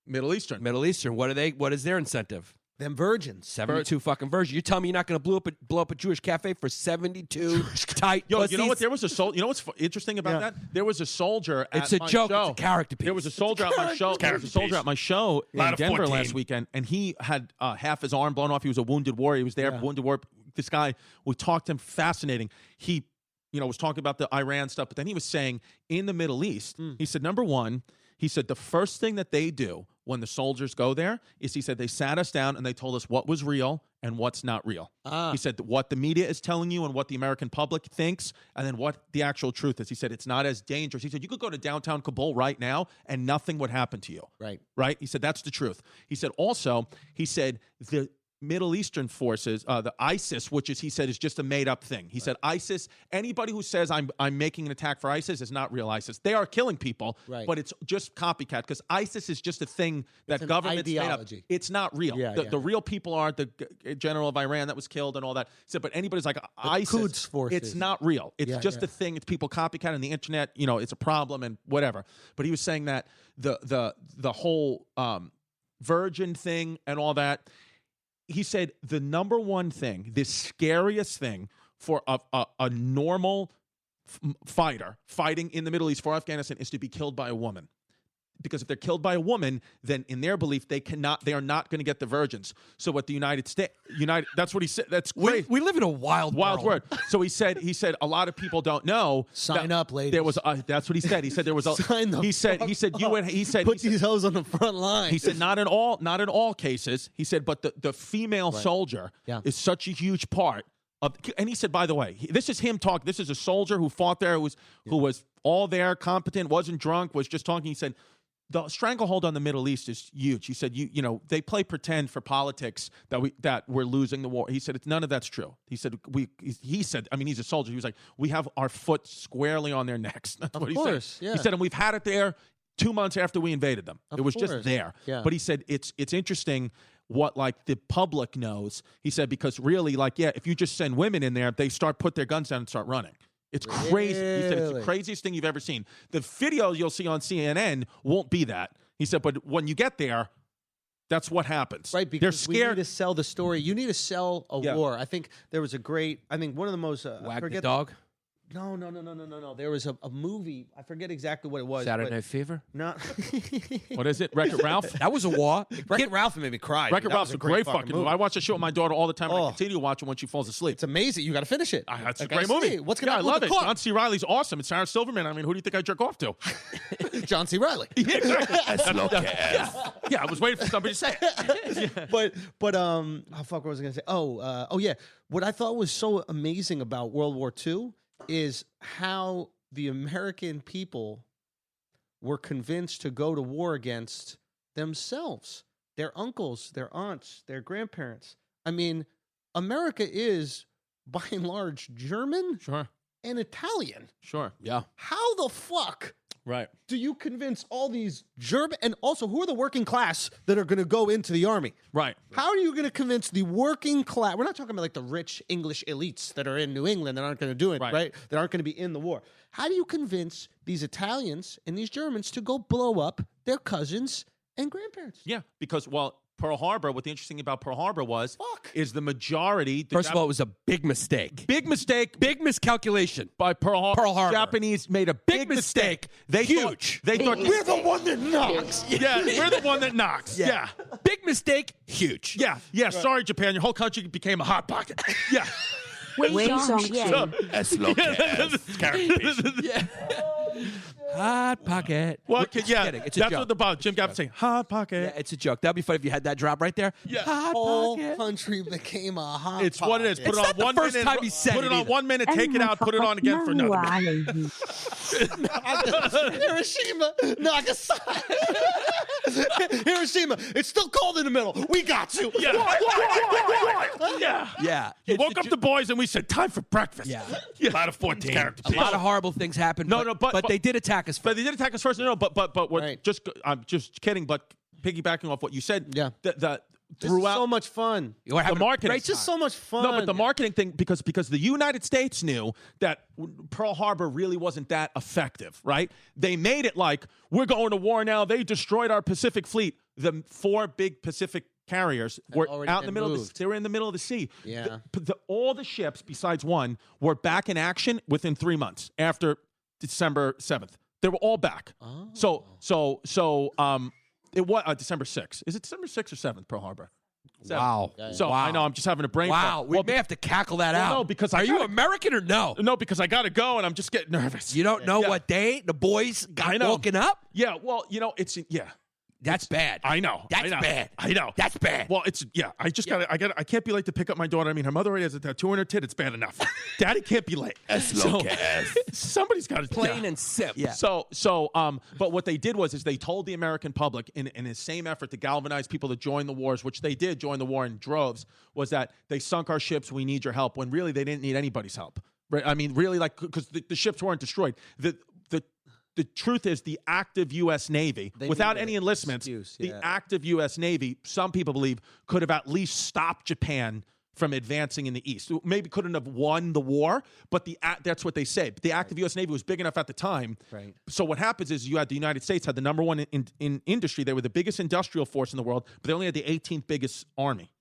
Middle Eastern. What is their incentive? Them virgins. 72 fucking virgins. You tell me you're not going to blow up a Jewish cafe for 72 tight Yo, pussies? you know what? There was a soldier. You know what's interesting about that? There was a soldier at It's a my joke. show. It's a character piece. There was a soldier at my show. There was a soldier at my show in Denver last weekend, and he had half his arm blown off. He was a wounded warrior. He was there, wounded warrior. This guy, we talked to him, fascinating. He, was talking about the Iran stuff, but then he was saying in the Middle East, he said, number one, he said the first thing that they do when the soldiers go there is, he said, they sat us down and they told us what was real and what's not real. He said what the media is telling you and what the American public thinks, and then what the actual truth is. He said it's not as dangerous. He said you could go to downtown Kabul right now and nothing would happen to you. Right? He said that's the truth. He said also, the Middle Eastern forces, the ISIS, which is, he said, is just a made-up thing. He said ISIS, anybody who says I'm making an attack for ISIS is not real ISIS. They are killing people, but it's just copycat, because ISIS is just a thing that governments made up. It's not real. The real people are the general of Iran that was killed and all that. He said, but anybody's like ISIS, Quds forces. It's not real. It's just a thing. It's people copycat on the internet. It's a problem and whatever. But he was saying that the whole virgin thing and all that. He said the number one thing, the scariest thing for a normal fighter fighting in the Middle East for Afghanistan is to be killed by a woman. Because if they're killed by a woman, then in their belief, they are not going to get the virgins. So what the United States, that's what he said. That's great. We live in a wild world. So he said a lot of people don't know. Sign up, ladies. There was that's what he said. He said there was a. Sign the he said put these hoes on the front line. He said not in all cases. He said, but the female soldier is such a huge part. And he said, by the way, this is him talking. This is a soldier who fought there, who was all there, competent, wasn't drunk, was just talking. He said, the stranglehold on the Middle East is huge. He said, they play pretend for politics that we're losing the war. He said, none of that's true. He said, he's a soldier. He was like, we have our foot squarely on their necks. That's what he said. Yeah. He said, and we've had it there 2 months after we invaded them. It was just there. Yeah. But he said, it's interesting what the public knows. He said, because really if you just send women in there, they put their guns down and start running. It's crazy. He said it's the craziest thing you've ever seen. The video you'll see on CNN won't be that. He said, but when you get there, that's what happens. Right, because they're scared. We need to sell the story. You need to sell a war. I think there was one of the most... Wag the dog? No. There was a movie. I forget exactly what it was. Saturday but Night Fever. No. What is it? Wreck-It Ralph? That was a war. Wreck-It Ralph made me cry. Wreck-It Ralph's a great fucking movie. I watch the show with my daughter all the time. And I continue to watch it when she falls asleep. It's amazing. You got to finish it. That's a great movie. What's going I on? love it. John C. Reilly's awesome. It's Sarah Silverman. I mean, who do you think I jerk off to? John C. Reilly. Yeah, exactly. Yeah, I was waiting for somebody to say it. But oh fuck, what was I gonna say? Oh yeah. What I thought was so amazing about World War II is how the American people were convinced to go to war against themselves, their uncles, their aunts, their grandparents. I mean, America is by and large German and Italian. Sure. Yeah. How the fuck Right. do you convince all these German, and also who are the working class that are going to go into the army? Right. How are you going to convince the working class? We're not talking about like the rich English elites that are in New England that aren't going to do it, right? That aren't going to be in the war. How do you convince these Italians and these Germans to go blow up their cousins and grandparents? Yeah, because, Pearl Harbor, what the interesting thing about Pearl Harbor is the majority. First of all, it was a big mistake. Big mistake. Big miscalculation. By Pearl Harbor. Pearl Harbor. Japanese made a big mistake. They Huge. Thought We're the one that knocks. Yeah, we're the one that knocks. Yeah. Big mistake. Huge. Yeah. Right. Sorry, Japan. Your whole country became a hot pocket. Yeah. As low Yeah. Hot pocket. Well, Just yeah, kidding. It's a that's joke. what the boss Jim Gaffigan saying. Hot pocket. Yeah, it's a joke. That'd be funny if you had that drop right there. Yeah. Hot Whole pocket. country became a hot It's what it is. Put It's it not on the 1 first minute. time he said Put it it on either. 1 minute. Take it out. Put it on again for another minute. Hiroshima, Nagasaki. Hiroshima, it's still cold in the middle. We got you. Yeah. Yeah. Yeah. You It's woke a up the boys and we said, time for breakfast. Yeah. Out of 14 characters. A lot of horrible things happened. But they did attack us But first. they did attack us first. No, but what? Right. I'm just kidding. But piggybacking off what you said. Yeah. The This is throughout so much fun. You're having the marketing. It's just so much fun. No, but the marketing thing, because the United States knew that Pearl Harbor really wasn't that effective, right? They made it like, we're going to war now. They destroyed our Pacific fleet. The 4 big Pacific carriers were already out in the been middle of moved. they were in the middle of the sea. Yeah. All the ships, besides one, were back in action within 3 months after December 7th. They were all back. Oh. It was December 6th. Is it December 6th or 7th, Pearl Harbor? Wow. So Wow. I know I'm just having a brain Wow. fart. We may have to cackle that out. No, because Are I you gotta- American or no? No, because I got to go and I'm just getting nervous. You don't know Yeah. what day the boys I got know. woken up? Yeah, well, it's That's bad. I know. That's I know. bad. I know. That's bad. Well, I just got I can't be late to pick up my daughter. I mean, her mother already has a tattoo on her tit. It's bad enough. Daddy can't be late. Somebody's got to Plain and simple. Yeah. But what they did is they told the American public in the same effort to galvanize people to join the wars, which they did join the war in droves, was that they sunk our ships. We need your help. When really they didn't need anybody's help. Right? I mean, really, like, because the ships weren't destroyed. The truth is, the active U.S. Navy, without any enlistments, the active U.S. Navy, some people believe, could have at least stopped Japan from advancing in the East. Maybe couldn't have won the war, but that's what they say. But the active U.S. Navy was big enough at the time. Right. So what happens is you had the United States had the number one in industry. They were the biggest industrial force in the world, but they only had the 18th biggest army.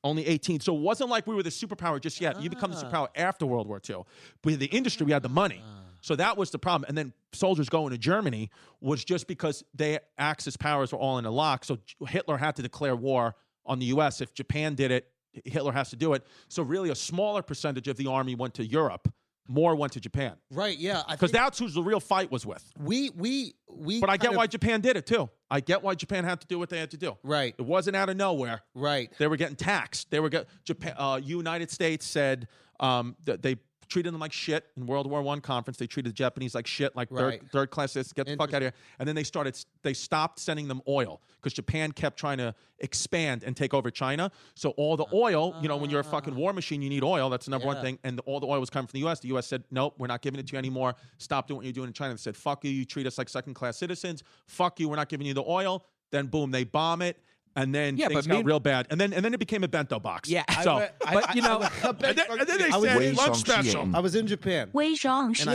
Only 18. So it wasn't like we were the superpower just yet. You become the superpower after World War II. But the industry, we had the money. So that was the problem. And then soldiers going to Germany was just because their Axis powers were all in a lock. So Hitler had to declare war on the U.S. If Japan did it, Hitler has to do it. So really a smaller percentage of the army went to Europe. More went to Japan. Right, yeah. Because that's who the real fight was with. But I get why Japan did it, too. I get why Japan had to do what they had to do. Right. It wasn't out of nowhere. Right. They were getting taxed. United States said that they treated them like shit in World War I conference. They treated the Japanese like shit, like third class citizens. Get the fuck out of here. And then they stopped sending them oil because Japan kept trying to expand and take over China. So all the oil, when you're a fucking war machine, you need oil. That's the number one thing. And all the oil was coming from the U.S. The U.S. said, nope, we're not giving it to you anymore. Stop doing what you're doing in China. They said, fuck you. You treat us like second class citizens. Fuck you. We're not giving you the oil. Then boom, they bomb it. And then things got real bad. And then it became a bento box. Yeah. And then they said lunch special. I was in Japan. And I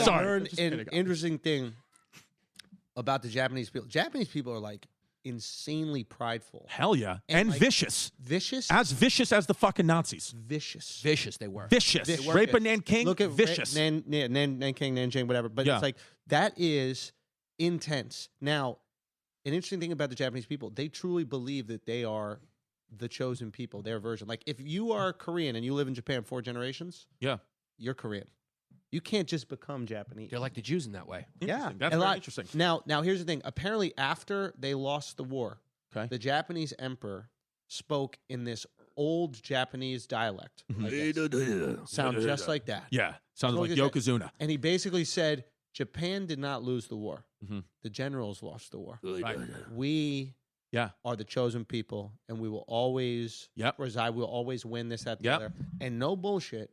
Sorry. learned an interesting thing about the Japanese people. Japanese people are like insanely prideful. Hell yeah. And like, vicious. Vicious? As vicious as the fucking Nazis. Vicious. Vicious they were. Vicious. Vicious. Rape of Nanking, Look at vicious. Nanking, Nanjing, whatever. But it's like, that is intense. Now, an interesting thing about the Japanese people, they truly believe that they are the chosen people, their version. Like, if you are Korean and you live in Japan 4 generations, you're Korean. You can't just become Japanese. They're like the Jews in that way. Yeah, that's very interesting. Now, here's the thing. Apparently, after they lost the war, the Japanese emperor spoke in this old Japanese dialect. Sound just like that. Yeah, sounds like Yokozuna. And he basically said, Japan did not lose the war. The generals lost the war. Right. We are the chosen people, and we will always reside. We'll always win this, that, the other. And no bullshit,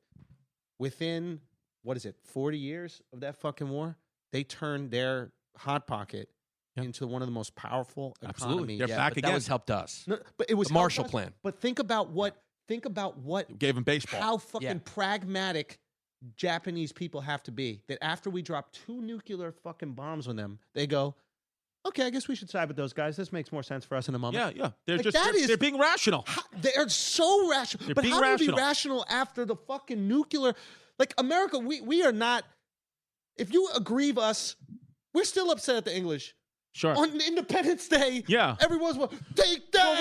within, 40 years of that fucking war, they turned their Hot Pocket into one of the most powerful economies. They're back again. That was helped us. No, but it was the Marshall Plan. But think about what gave them baseball. How fucking pragmatic Japanese people have to be. That after we drop 2 nuclear fucking bombs on them, they go, okay, I guess we should side with those guys. This makes more sense for us in a moment. Yeah. They're being rational. They're so rational. They're but being how rational. do we be rational after the fucking nuclear? Like, America, we are not. If you aggrieve us, we're still upset at the English. Sure. On Independence Day, yeah, everyone's take that.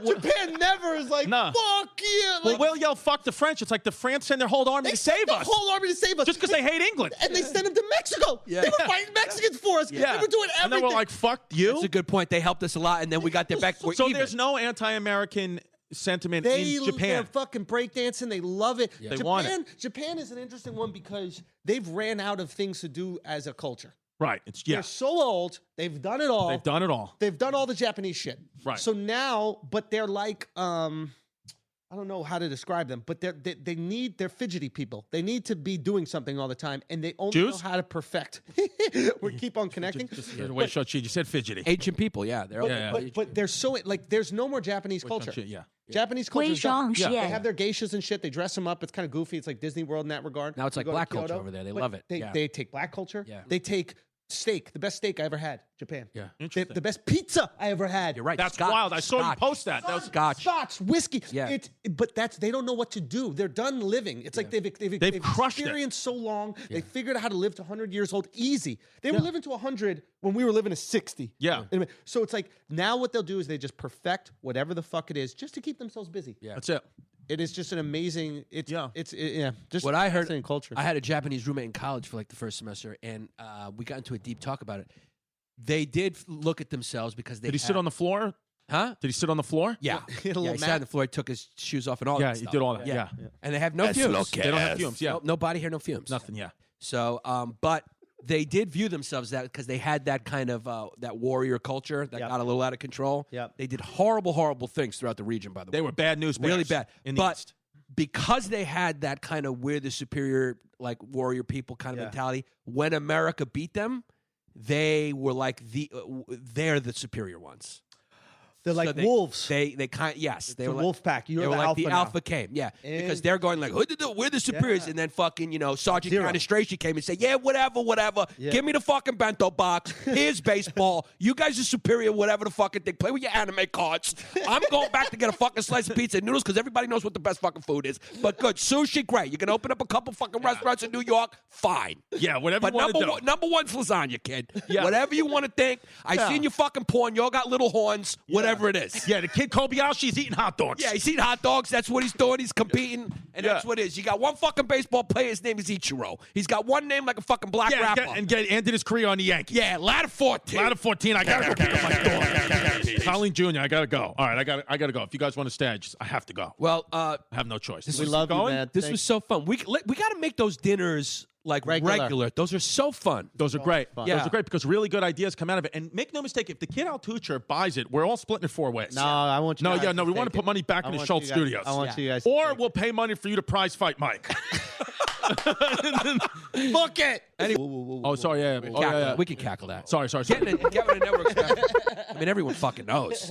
Japan never is like, fuck yeah. Like, we'll yell fuck the French. It's like the France send their whole army to save us. Whole army to save us just because they hate England. And they send them to Mexico. They were fighting Mexicans for us. They were doing everything. And then we're like, fuck you. That's a good point. They helped us a lot, and then we got their back. So there's no anti-American sentiment in Japan. They're fucking breakdancing. They love it. Yeah. They want it. Japan is an interesting one because they've ran out of things to do as a culture. Right. They're so old. They've done it all. They've done it all. They've done all the Japanese shit. Right. So now, but they're like, I don't know how to describe them, but they're fidgety people. They need to be doing something all the time, and they only know how to perfect. We keep on connecting. Wait, you said fidgety. Ancient people, But they're so, like, there's no more Japanese culture. Japanese culture. They have their geishas and shit. They dress them up. It's kind of goofy. It's like Disney World in that regard. Now it's like black culture over there. They love it. They take black culture. They take steak, the best steak I ever had, Japan. Yeah. The best pizza I ever had. You're right. That's wild. I saw you post that. That was Scotch, whiskey. Yeah. But they don't know what to do. They're done living. It's like they've crushed experienced so long. They figured out how to live to 100 years old easy. They were living to 100 when we were living to 60. Yeah. So it's like now what they'll do is they just perfect whatever the fuck it is just to keep themselves busy. Yeah. That's it. It is just an amazing. Just what I heard. Culture. I had a Japanese roommate in college for like the first semester, and we got into a deep talk about it. They did look at themselves because they. Did he sit on the floor? Huh? Did he sit on the floor? Yeah. He sat on the floor. He took his shoes off and all. Yeah, that he stuff. did all that. Yeah. Yeah. And they have no fumes. They don't have fumes. Yeah. No body hair, no fumes. Nothing. Yeah. So, but they did view themselves that because they had that kind of that warrior culture that got a little out of control. Yep. They did horrible things throughout the region. By the way, They were bad news bears. Really bad. In the East. Because they had that kind of we're the superior, like warrior people kind of mentality, when America beat them, they were like they're the superior ones. They're like wolves. They kind they were like, wolf pack. You're they were the like alpha the now. alpha came, because they're going like we're the superiors, and then fucking Sergeant Zero. Canestracci came and said whatever. Yeah. Give me the fucking bento box. Here's baseball. You guys are superior, whatever the fucking thing. Play with your anime cards. I'm going back to get a fucking slice of pizza and noodles because everybody knows what the best fucking food is. But good sushi, great. You can open up a couple fucking restaurants in New York, fine. Yeah, whatever But you want to do. number one's lasagna, kid. Yeah. Whatever you want to think. I seen you fucking porn. Y'all got little horns. Whatever it is. Yeah, the kid Kobayashi's eating hot dogs. Yeah, he's eating hot dogs. That's what he's doing. He's competing, and that's what it is. You got one fucking baseball player. His name is Ichiro. He's got one name like a fucking black rapper. And ended his career on the Yankees. Yeah, ladder 14. Ladder 14. I gotta go pick up my daughter. Colleen Jr. I gotta go. All right, I gotta go. If you guys want to stay, I have to go. Well, I have no choice. We love you, man. This was so fun. We got to make those dinners like regular. Those are so fun. Those are great. Yeah. Those are great because really good ideas come out of it. And make no mistake, if the kid Altucher buys it, we're all splitting it 4 ways. No, I want you. We want to put money back in the Schulz Studios. I want you guys. Or we'll pay money for you to prize fight Mike. Book it. Oh, sorry. Yeah. We can cackle that. Sorry. Get with a network special. I mean, everyone fucking knows,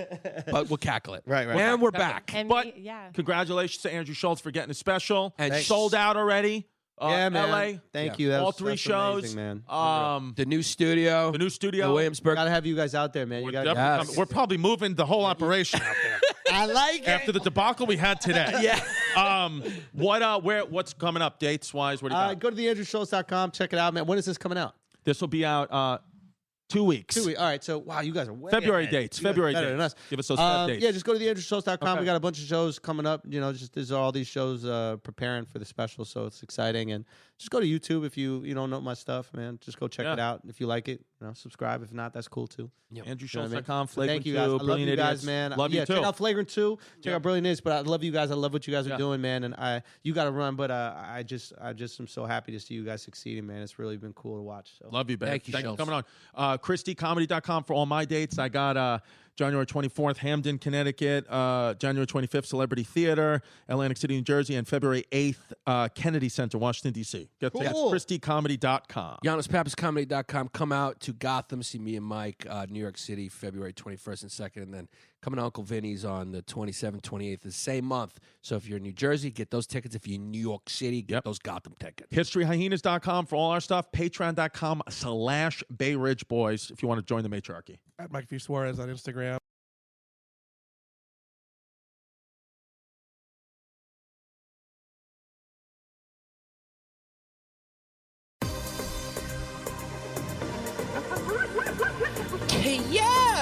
but we'll cackle it. Right. And we're back. And But yeah. congratulations to Andrew Schulz for getting a special. And sold out already. Yeah, man. LA. Thank you. All three that's shows, amazing, man. The new studio. The new studio. In Williamsburg. Gotta have you guys out there, man. You We're, gotta definitely coming. We're probably moving the whole operation out there. I like it. After the debacle we had today. Yeah. What's coming up dates wise? What do you got? Go to theandrewschultz.com. Check it out, man. When is this coming out? This will be out 2 weeks. 2 weeks. All right. So, wow, you guys are way February ahead. dates. You guys are February better dates. than us. Give us those Feb dates. Yeah, just go to theandrewschultz.com. Okay. We got a bunch of shows coming up. You know, there's all these shows preparing for the special, so it's exciting. And just go to YouTube if you don't know my stuff, man. Just go check it out. If you like it, subscribe. If not, that's cool too. AndrewSchultz.com. So thank you guys. I love you guys, man. Love you too. Check out Flagrant 2. Check out Brilliant Idiots. But I love you guys. I love what you guys are doing, man. And you got to run, but I just am so happy to see you guys succeeding, man. It's really been cool to watch. So. Love you, babe. Thank you, Thanks for Schulz. coming on. ChristyComedy.com for all my dates. I got January 24th, Hamden, Connecticut. January 25th, Celebrity Theater, Atlantic City, New Jersey. And February 8th, Kennedy Center, Washington, D.C. Get Cool. That's ChristyComedy.com. YannisPapasComedy.com. Come out to Gotham, see me and Mike, New York City, February 21st and 2nd. And then coming to Uncle Vinny's on the 27th, 28th, the same month. So if you're in New Jersey, get those tickets. If you're in New York City, get those Gotham tickets. HistoryHyenas.com for all our stuff. Patreon.com/Bay Ridge Boys if you want to join the matriarchy. At Mike V. Suarez on Instagram. Yeah!